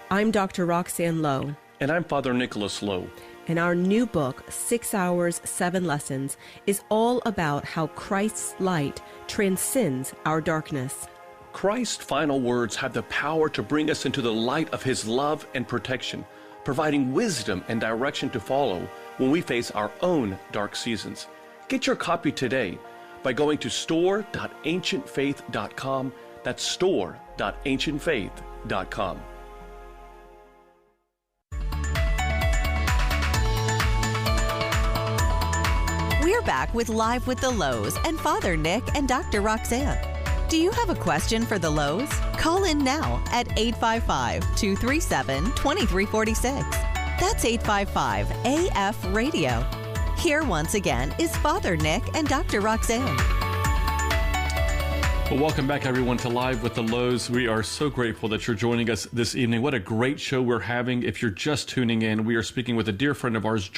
I'm Dr. Roxanne Lowe. And I'm Father Nicholas Lowe. And our new book, 6 Hours, 7 Lessons, is all about how Christ's light transcends our darkness. Christ's final words have the power to bring us into the light of his love and protection, providing wisdom and direction to follow when we face our own dark seasons. Get your copy today by going to store.ancientfaith.com. That's store.ancientfaith.com. We're back with Live with the Louhs and Father Nick and Dr. Roxanne. Do you have a question for the Louhs? Call in now at 855-237-2346. That's 855-AF-RADIO. Here once again is Father Nick and Dr. Roxanne. Well, welcome back, everyone, to Live with the Louhs. We are so grateful that you're joining us this evening. What a great show we're having. If you're just tuning in, we are speaking with a dear friend of ours,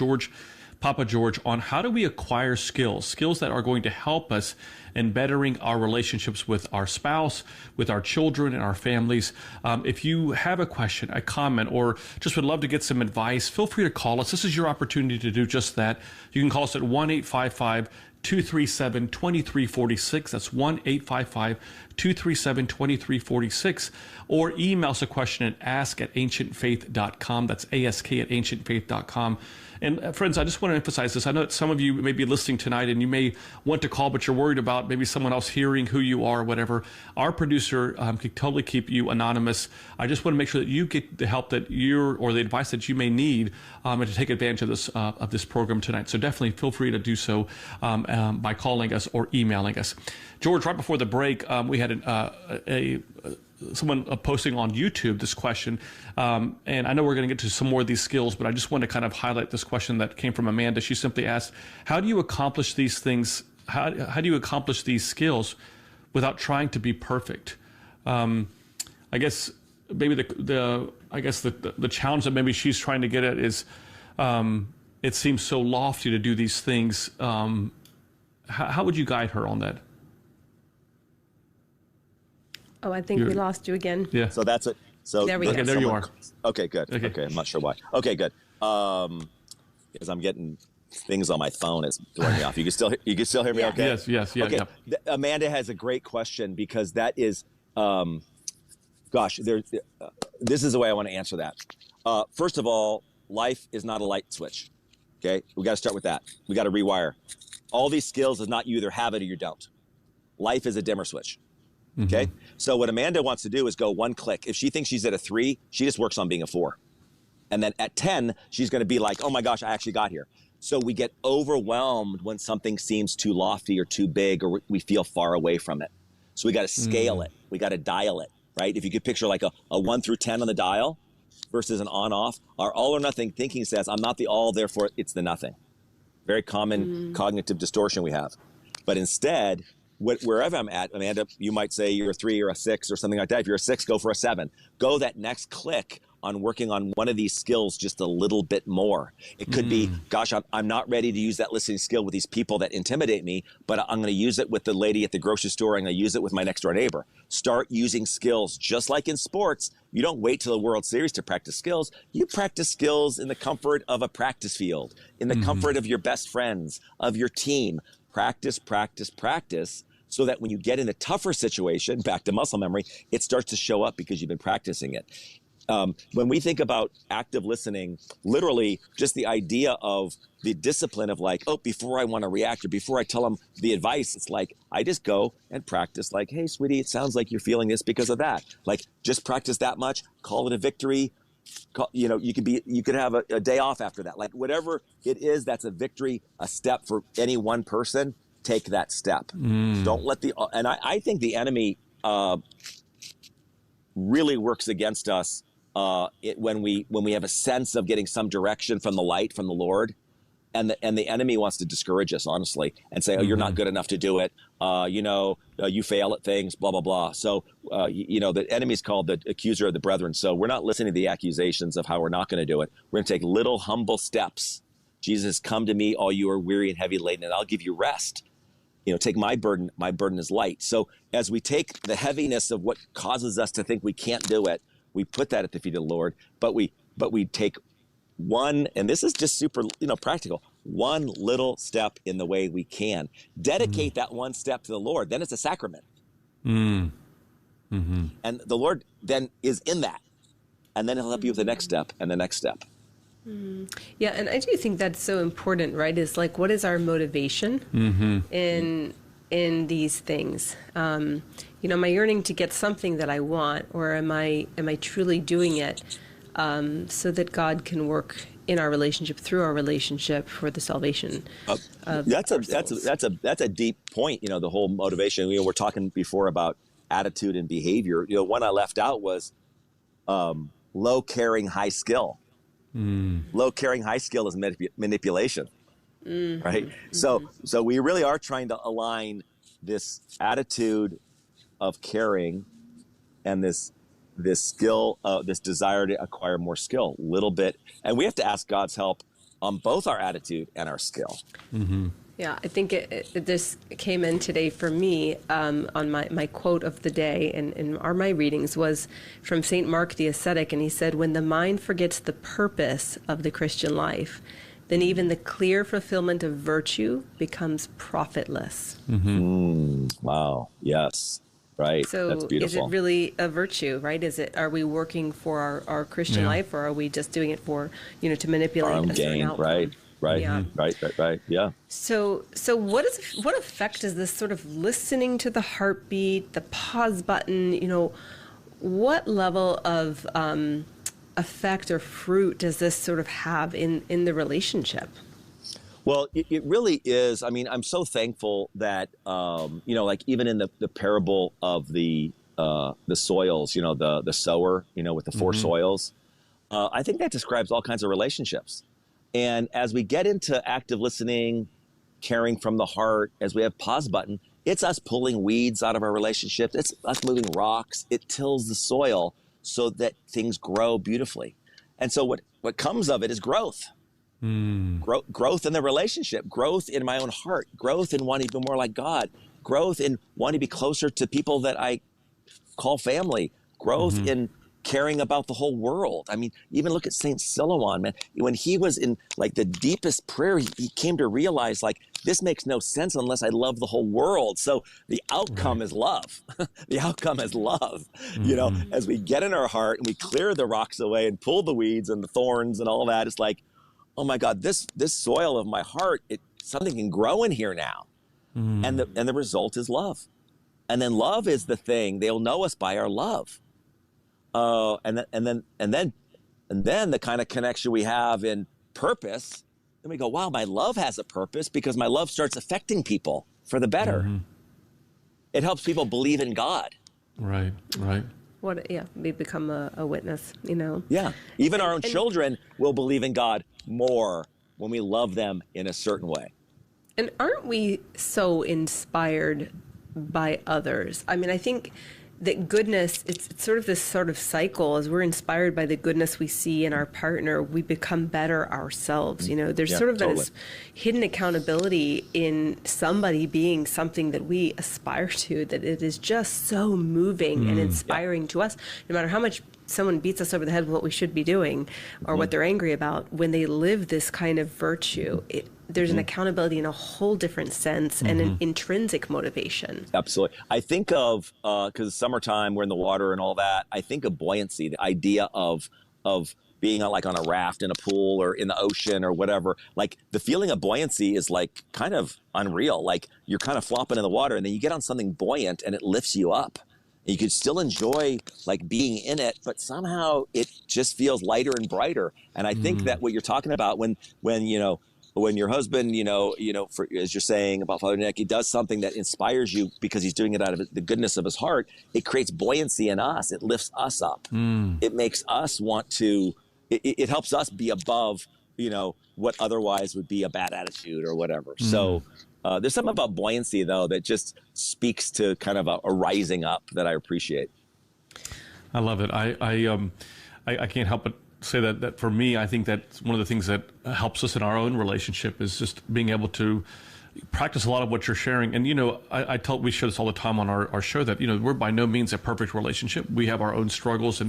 Papa George, on how do we acquire skills that are going to help us in bettering our relationships with our spouse, with our children, and our families. If you have a question, a comment, or just would love to get some advice, feel free to call us. This is your opportunity to do just that. You can call us at 1-855-237-2346. That's 1-855-237-2346. Or email us a question at ask@ancientfaith.com. That's ask@ancientfaith.com. And friends, I just want to emphasize this. I know that some of you may be listening tonight and you may want to call, but you're worried about maybe someone else hearing who you are or whatever. Our producer can totally keep you anonymous. I just want to make sure that you get the help that or the advice that you may need and to take advantage of this program tonight. So definitely feel free to do so by calling us or emailing us. George, right before the break, we had someone posting on YouTube this question, and I know we're going to get to some more of these skills, but I just want to kind of highlight this question that came from Amanda. She simply asked, how do you accomplish these things? How do you accomplish these skills without trying to be perfect? I guess maybe the challenge that maybe she's trying to get at is it seems so lofty to do these things. How would you guide her on that? Oh, I think we lost you again. Yeah. So that's it. So there we go. Okay, there you are. Okay, good. Okay, I'm not sure why. Okay, good. Because I'm getting things on my phone is throwing me off. You can still hear me? Okay. Yes. Yeah. Okay. Yeah. Amanda has a great question because that is, this is the way I want to answer that. First of all, life is not a light switch. Okay, we got to start with that. We got to rewire. All these skills is not you either have it or you don't. Life is a dimmer switch. Okay. Mm-hmm. So what Amanda wants to do is go one click. If she thinks she's at a 3, she just works on being a 4. And then at 10, she's going to be like, oh my gosh, I actually got here. So we get overwhelmed when something seems too lofty or too big, or we feel far away from it. So we got to scale it. We got to dial it, right? If you could picture like a 1 through 10 on the dial versus an on off, our all or nothing thinking says, I'm not the all, therefore it's the nothing. Very common cognitive distortion we have. But instead, wherever I'm at, Amanda, you might say you're a 3 or a 6 or something like that. If you're a 6, go for a 7. Go that next click on working on one of these skills just a little bit more. It could be, gosh, I'm not ready to use that listening skill with these people that intimidate me, but I'm going to use it with the lady at the grocery store. I'm going to use it with my next door neighbor. Start using skills. Just like in sports, you don't wait till the World Series to practice skills. You practice skills in the comfort of a practice field, in the comfort of your best friends, of your team. Practice, practice, practice. So that when you get in a tougher situation, back to muscle memory, it starts to show up because you've been practicing it. When we think about active listening, literally just the idea of the discipline of like, oh, before I want to react or before I tell them the advice, it's like, I just go and practice like, hey, sweetie, it sounds like you're feeling this because of that. Like, just practice that much, call it a victory. You could have a day off after that. Like, whatever it is, that's a victory, a step for any one person. Take that step. Don't let and I think the enemy really works against us when we have a sense of getting some direction from the light, from the Lord. And the enemy wants to discourage us, honestly, and say, oh, you're not good enough to do it. You fail at things, blah, blah, blah. So, the enemy's called the accuser of the brethren. So we're not listening to the accusations of how we're not going to do it. We're going to take little humble steps. Jesus, come to me, all you are weary and heavy laden, and I'll give you rest. Take my burden. My burden is light. So as we take the heaviness of what causes us to think we can't do it, we put that at the feet of the Lord, but we take one, and this is just super, practical, one little step in the way we can. Dedicate that one step to the Lord. Then it's a sacrament. And the Lord then is in that. And then he'll help you with the next step and the next step. Yeah, and I do think that's so important, right? Is like, what is our motivation in these things? Am I yearning to get something that I want, or am I truly doing it so that God can work in our relationship, through our relationship, for the salvation of that's our souls? a deep point. The whole motivation. We're talking before about attitude and behavior. One I left out was low caring, high skill. Low caring, high skill is manipulation, right? So we really are trying to align this attitude of caring and this skill, this desire to acquire more skill, little bit. And we have to ask God's help on both our attitude and our skill. Yeah, I think this came in today for me on my quote of the day, and my readings was from St. Mark the Ascetic, and he said, when the mind forgets the purpose of the Christian life, then even the clear fulfillment of virtue becomes profitless. Wow, yes. Right. So that's beautiful. Is it really a virtue, right? Are we working for our Christian life, or are we just doing it for, to manipulate our own a certain gain, outcome? Right. Yeah. Right. Yeah. So what effect is this sort of listening to the heartbeat, the pause button, what level of effect or fruit does this sort of have in the relationship? Well, it really is. I mean, I'm so thankful that, like even in the parable of the soils, the sower, with the four soils, I think that describes all kinds of relationships. And as we get into active listening, caring from the heart, as we have pause button, it's us pulling weeds out of our relationships. It's us moving rocks. It tills the soil so that things grow beautifully. And so what comes of it is growth. Growth in the relationship, growth in my own heart, growth in wanting to be more like God, growth in wanting to be closer to people that I call family, growth in caring about the whole world. I mean, even look at St. Silouan, man. When he was in like the deepest prayer, he came to realize like, this makes no sense unless I love the whole world. So the outcome is love. The outcome is love. As we get in our heart and we clear the rocks away and pull the weeds and the thorns and all that, it's like, oh my God, this soil of my heart, something can grow in here now. And the result is love. And then love is the thing. They'll know us by our love. And then the kind of connection we have in purpose, then we go, wow, my love has a purpose because my love starts affecting people for the better. It helps people believe in God. Right. We become a witness, Yeah. Even our own children will believe in God more when we love them in a certain way. And aren't we so inspired by others? I mean, I think that goodness, it's sort of this sort of cycle. As we're inspired by the goodness we see in our partner, we become better ourselves. There's sort of this hidden accountability in somebody being something that we aspire to, that it is just so moving and inspiring to us, no matter how much someone beats us over the head with what we should be doing or what they're angry about. When they live this kind of virtue, there's an accountability in a whole different sense and an intrinsic motivation. Absolutely. I think of, because it's summertime, we're in the water and all that, I think of buoyancy, the idea of being on a raft in a pool or in the ocean or whatever. Like the feeling of buoyancy is like kind of unreal. Like you're kind of flopping in the water and then you get on something buoyant and it lifts you up. You could still enjoy like being in it, but somehow it just feels lighter and brighter. And I think that what you're talking about when when your husband, as you're saying about Father Nick, he does something that inspires you because he's doing it out of the goodness of his heart, it creates buoyancy in us. It lifts us up. It makes us want to, it helps us be above, what otherwise would be a bad attitude or whatever. So there's something about buoyancy, though, that just speaks to kind of a rising up that I appreciate. I love it. I can't help but say that for me, I think that's one of the things that helps us in our own relationship is just being able to practice a lot of what you're sharing. And, we share this all the time on our show that, we're by no means a perfect relationship. We have our own struggles,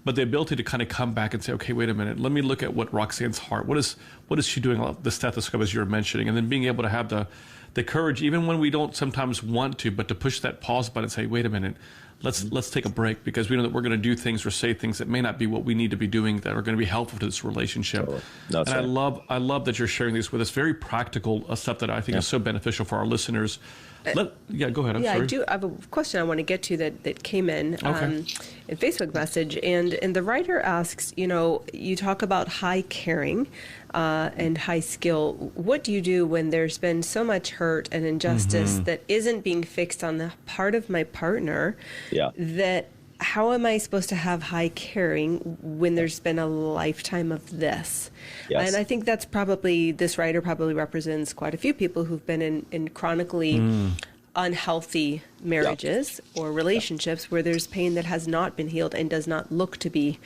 but the ability to kind of come back and say, okay, wait a minute, let me look at what Roxanne's heart, what is she doing, the stethoscope as you were mentioning, and then being able to have the courage, even when we don't sometimes want to, but to push that pause button and say, wait a minute, let's take a break, because we know that we're going to do things or say things that may not be what we need to be doing that are going to be helpful to this relationship. Totally. No, and right. I love that you're sharing these with us. Very practical stuff that I think is so beneficial for our listeners. Go ahead. I'm sorry. I have a question I want to get to that came in Facebook message, and the writer asks, you talk about high caring and high skill. What do you do when there's been so much hurt and injustice that isn't being fixed on the part of my partner? Yeah. That how am I supposed to have high caring when there's been a lifetime of this? Yes. And I think that's this writer probably represents quite a few people who've been in chronically unhealthy marriages or relationships where there's pain that has not been healed and does not look to be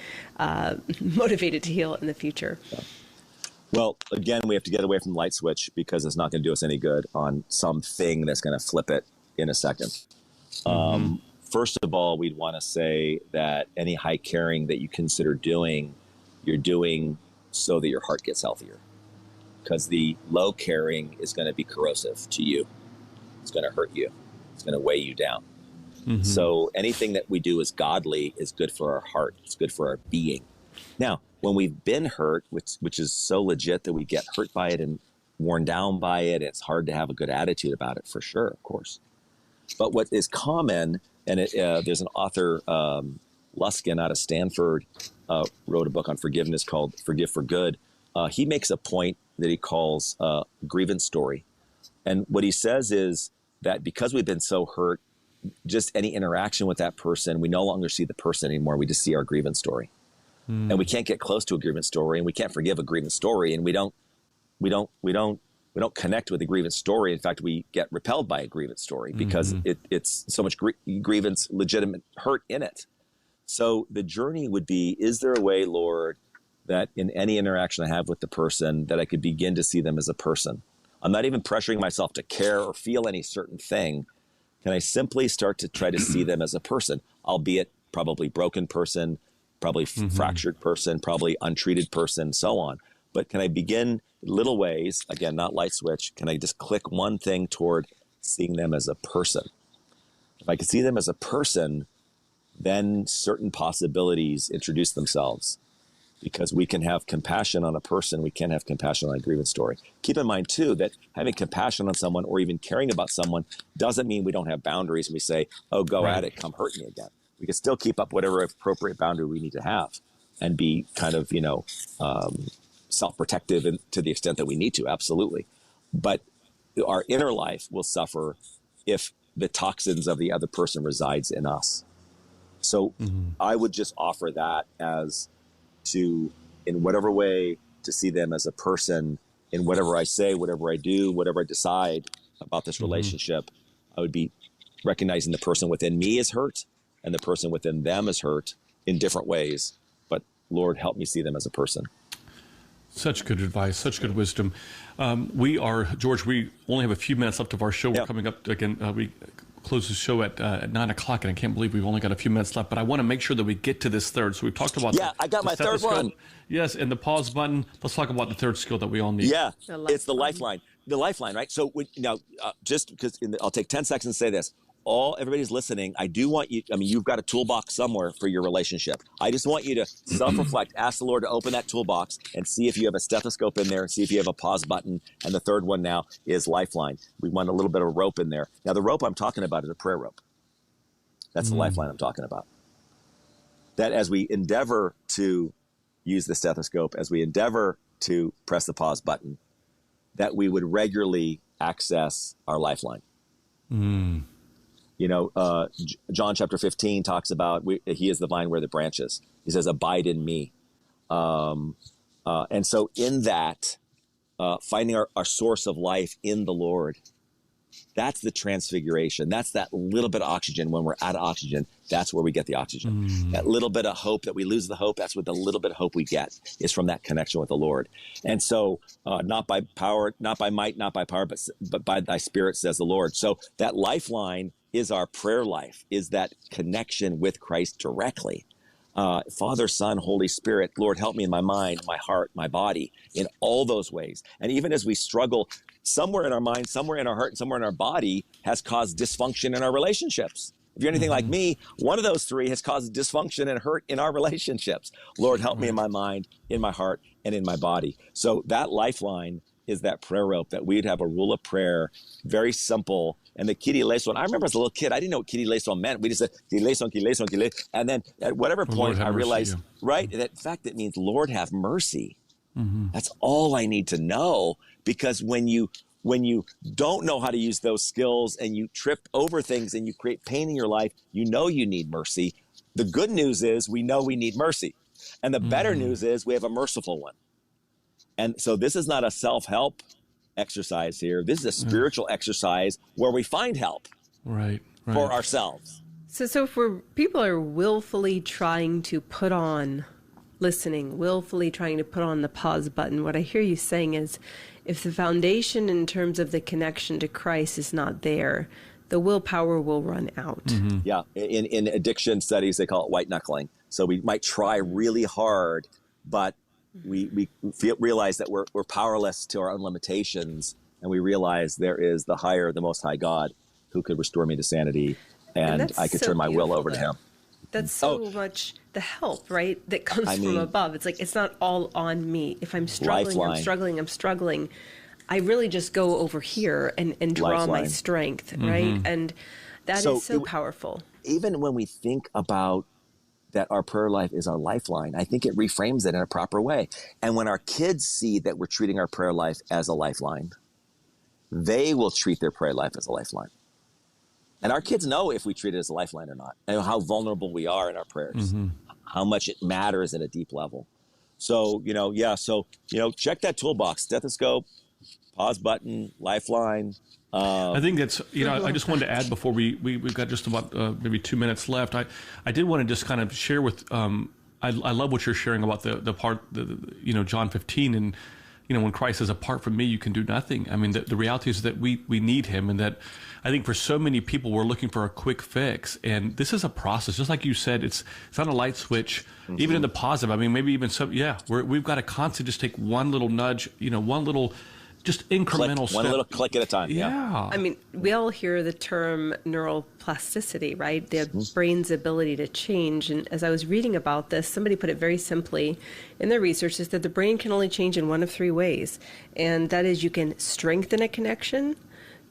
motivated to heal in the future. Yeah. Well, again, we have to get away from the light switch, because it's not going to do us any good on something that's going to flip it in a second. First of all, we'd want to say that any high caring that you consider doing, you're doing so that your heart gets healthier. Because the low caring is going to be corrosive to you. It's going to hurt you. It's going to weigh you down. So anything that we do as godly is good for our heart. It's good for our being. Now, when we've been hurt, which is so legit that we get hurt by it and worn down by it, it's hard to have a good attitude about it, for sure, of course. But what is common, and there's an author, Luskin out of Stanford, wrote a book on forgiveness called Forgive for Good. He makes a point that he calls grievance story. And what he says is that because we've been so hurt, just any interaction with that person, we no longer see the person anymore. We just see our grievance story. And we can't get close to a grievance story, and we can't forgive a grievance story, and we don't connect with a grievance story. In fact, we get repelled by a grievance story because it's so much grievance, legitimate hurt in it. So the journey would be, is there a way, Lord, that in any interaction I have with the person, that I could begin to see them as a person? I'm not even pressuring myself to care or feel any certain thing. Can I simply start to try to see them as a person, albeit probably broken person, probably fractured person, probably untreated person, so on. But can I begin little ways, again, not light switch, can I just click one thing toward seeing them as a person? If I can see them as a person, then certain possibilities introduce themselves, because we can have compassion on a person. We can't have compassion on a grievance story. Keep in mind, too, that having compassion on someone or even caring about someone doesn't mean we don't have boundaries and we say, oh, go at it, come hurt me again. We can still keep up whatever appropriate boundary we need to have and be kind of, self-protective to the extent that we need to, absolutely. But our inner life will suffer if the toxins of the other person resides in us. So I would just offer that as to, in whatever way, to see them as a person in whatever I say, whatever I do, whatever I decide about this relationship. I would be recognizing the person within me is hurt and the person within them is hurt in different ways. But Lord, help me see them as a person. Such good advice, such good wisdom. George, we only have a few minutes left of our show. We're coming up again. We close the show at 9 o'clock, and I can't believe we've only got a few minutes left, but I want to make sure that we get to this third. So we've talked about I got my third one. Yes, and the pause button. Let's talk about the third skill that we all need. Yeah, it's the lifeline. The lifeline, right? So just because I'll take 10 seconds and say this. Everybody's listening, I do want you, you've got a toolbox somewhere for your relationship. I just want you to self-reflect, ask the Lord to open that toolbox and see if you have a stethoscope in there, see if you have a pause button. And the third one now is lifeline. We want a little bit of rope in there. Now, the rope I'm talking about is a prayer rope. That's the lifeline I'm talking about. That as we endeavor to use the stethoscope, as we endeavor to press the pause button, that we would regularly access our lifeline. You know, John chapter 15 talks about he is the vine, we're the branches. He says, abide in me. And so in that, finding our source of life in the Lord, that's the transfiguration. That's that little bit of oxygen. When we're out of oxygen, that's where we get the oxygen. That little bit of hope that we lose the hope, that's what the little bit of hope we get is from that connection with the Lord. And so not by power, not by might, not by power, but by thy Spirit, says the Lord. So that lifeline is our prayer life, is that connection with Christ directly. Father, Son, Holy Spirit, Lord, help me in my mind, my heart, my body, in all those ways. And even as we struggle, somewhere in our mind, somewhere in our heart, and somewhere in our body has caused dysfunction in our relationships. If you're anything like me, one of those three has caused dysfunction and hurt in our relationships. Lord, help me in my mind, in my heart, and in my body. So that lifeline is that prayer rope, that we'd have a rule of prayer, very simple. And the Kyrie eleison, I remember as a little kid, I didn't know what Kyrie eleison meant. We just said, Kyrie eleison, Kyrie eleison, Kyrie eleison. And then at whatever point I realized, right, that in fact, it means Lord have mercy. That's all I need to know. Because when you don't know how to use those skills and you trip over things and you create pain in your life, you know you need mercy. The good news is we know we need mercy. And the better news is we have a merciful one. And so this is not a self-help exercise here. This is a spiritual exercise where we find help for ourselves. So if people are willfully trying to put on listening, willfully trying to put on the pause button, what I hear you saying is, if the foundation in terms of the connection to Christ is not there, the willpower will run out. Yeah. In addiction studies, they call it white knuckling. So we might try really hard, but we realize that we're powerless to our own limitations. And we realize there is the most high God who could restore me to sanity. And I could turn my will over to him. That's so much the help, right? That comes from above. It's like, it's not all on me. If I'm struggling, lifeline. I'm struggling. I really just go over here and draw lifeline. My strength, right? And that is so powerful. Even when we think about that our prayer life is our lifeline, I think it reframes it in a proper way. And when our kids see that we're treating our prayer life as a lifeline, they will treat their prayer life as a lifeline. And our kids know if we treat it as a lifeline or not, and how vulnerable we are in our prayers, how much it matters at a deep level. So, check that toolbox: stethoscope, pause button, lifeline. I think that's, I just wanted to add before we've got just about maybe 2 minutes left. I did want to just kind of share with, I love what you're sharing about the part, John 15, and, when Christ says, apart from me, you can do nothing. I mean, the reality is that we need him, and that I think for so many people, we're looking for a quick fix. And this is a process, just like you said, it's not a light switch, even in the positive. I mean, maybe even we've got to constantly just take one little nudge, one little just incremental step. One little click at a time. Yeah. I mean, we all hear the term neural plasticity, right? The brain's ability to change. And as I was reading about this, somebody put it very simply in their research, is that the brain can only change in one of three ways. And that is, you can strengthen a connection,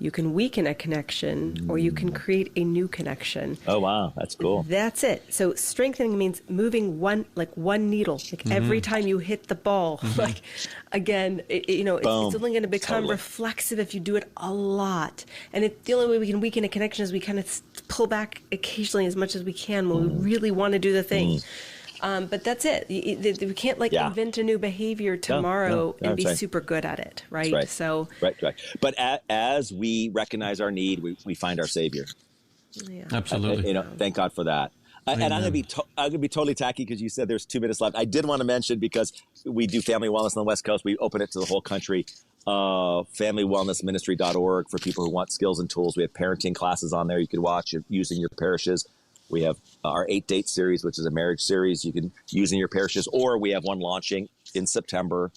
you can weaken a connection, or you can create a new connection. Oh, wow. That's cool. That's it. So strengthening means moving one needle. Every time you hit the ball, again, it's only going to become reflexive if you do it a lot. And the only way we can weaken a connection is we kind of pull back occasionally as much as we can when we really want to do the thing. But that's it. We can't invent a new behavior tomorrow and be super good at it, right? Right. So right. But as we recognize our need, we find our Savior. Yeah. Absolutely. Thank God for that. And I'm going to be totally tacky because you said there's 2 minutes left. I did want to mention, because we do family wellness on the West Coast, we open it to the whole country. familywellnessministry.org for people who want skills and tools. We have parenting classes on there you can watch using your parishes. We have our 8-date series, which is a marriage series you can use in your parishes, or we have one launching in September.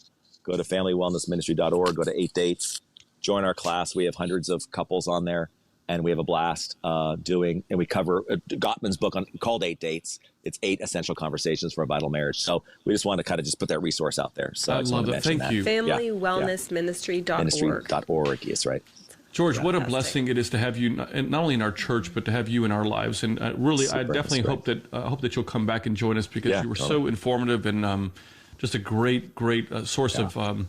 Go to familywellnessministry.org, go to 8 dates, join our class. We have hundreds of couples on there, and we have a blast and we cover Gottman's book called 8 Dates. It's 8 essential conversations for a vital marriage. So we just want to kind of just put that resource out there. So I love that. Thank you. Familywellnessministry.org. Ministry.org, yes, right. George, what a blessing it is to have you, not only in our church, but to have you in our lives. And really, I definitely hope that you'll come back and join us, because you were so informative and just a great source of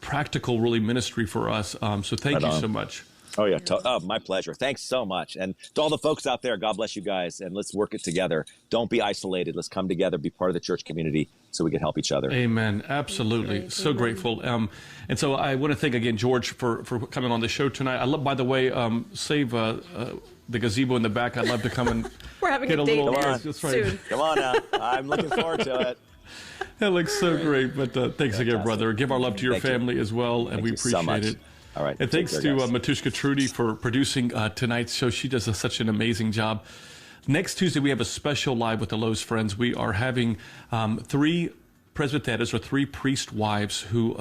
practical, really, ministry for us. So thank you so much. Oh, yeah. My pleasure. Thanks so much. And to all the folks out there, God bless you guys. And let's work it together. Don't be isolated. Let's come together, be part of the church community so we can help each other. Amen. Absolutely. So grateful. And so I want to thank again, George, for coming on the show tonight. I love, by the way, save the gazebo in the back. I'd love to come and we're having get a date little soon. Come on now. I'm looking forward to it. That looks so great. But thanks again, brother. Give our love to your family as well, and we appreciate it. All right. And thanks to Matushka Trudy for producing tonight's show. She does such an amazing job. Next Tuesday, we have a special Live with the Louhs, friends. We are having 3 presbyteras, or 3 priest wives, who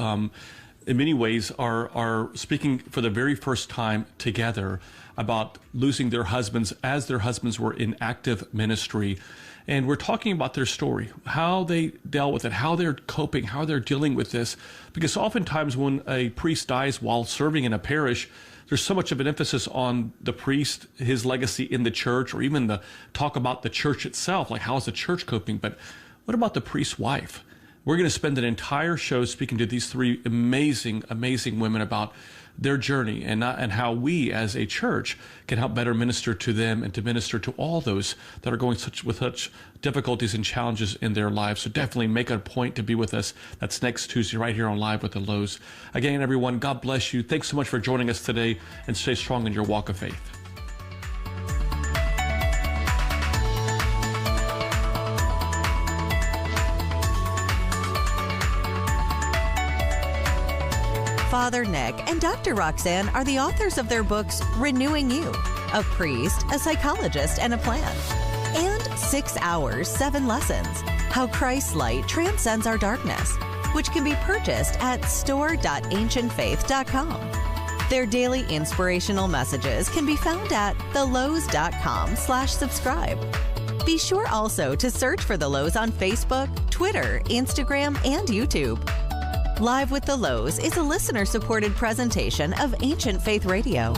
in many ways are speaking for the very first time together about losing their husbands as their husbands were in active ministry. And we're talking about their story, how they dealt with it, how they're coping, how they're dealing with this. Because oftentimes when a priest dies while serving in a parish, there's so much of an emphasis on the priest, his legacy in the church, or even the talk about the church itself, like how is the church coping? But what about the priest's wife? We're going to spend an entire show speaking to these 3 amazing, amazing women about their journey and how we as a church can help better minister to them and to minister to all those that are going with such difficulties and challenges in their lives. So definitely make a point to be with us. That's next Tuesday right here on Live with the Louhs. Again, everyone, God bless you. Thanks so much for joining us today, and stay strong in your walk of faith. Father Nick and Dr. Roxanne are the authors of their books Renewing You, a priest, a psychologist, and a plan, and 6 Hours, 7 Lessons, How Christ's Light Transcends Our Darkness, which can be purchased at store.ancientfaith.com. Their daily inspirational messages can be found at thelouhs.com/subscribe. Be sure also to search for The Louhs on Facebook, Twitter, Instagram, and YouTube. Live with the Louhs is a listener-supported presentation of Ancient Faith Radio.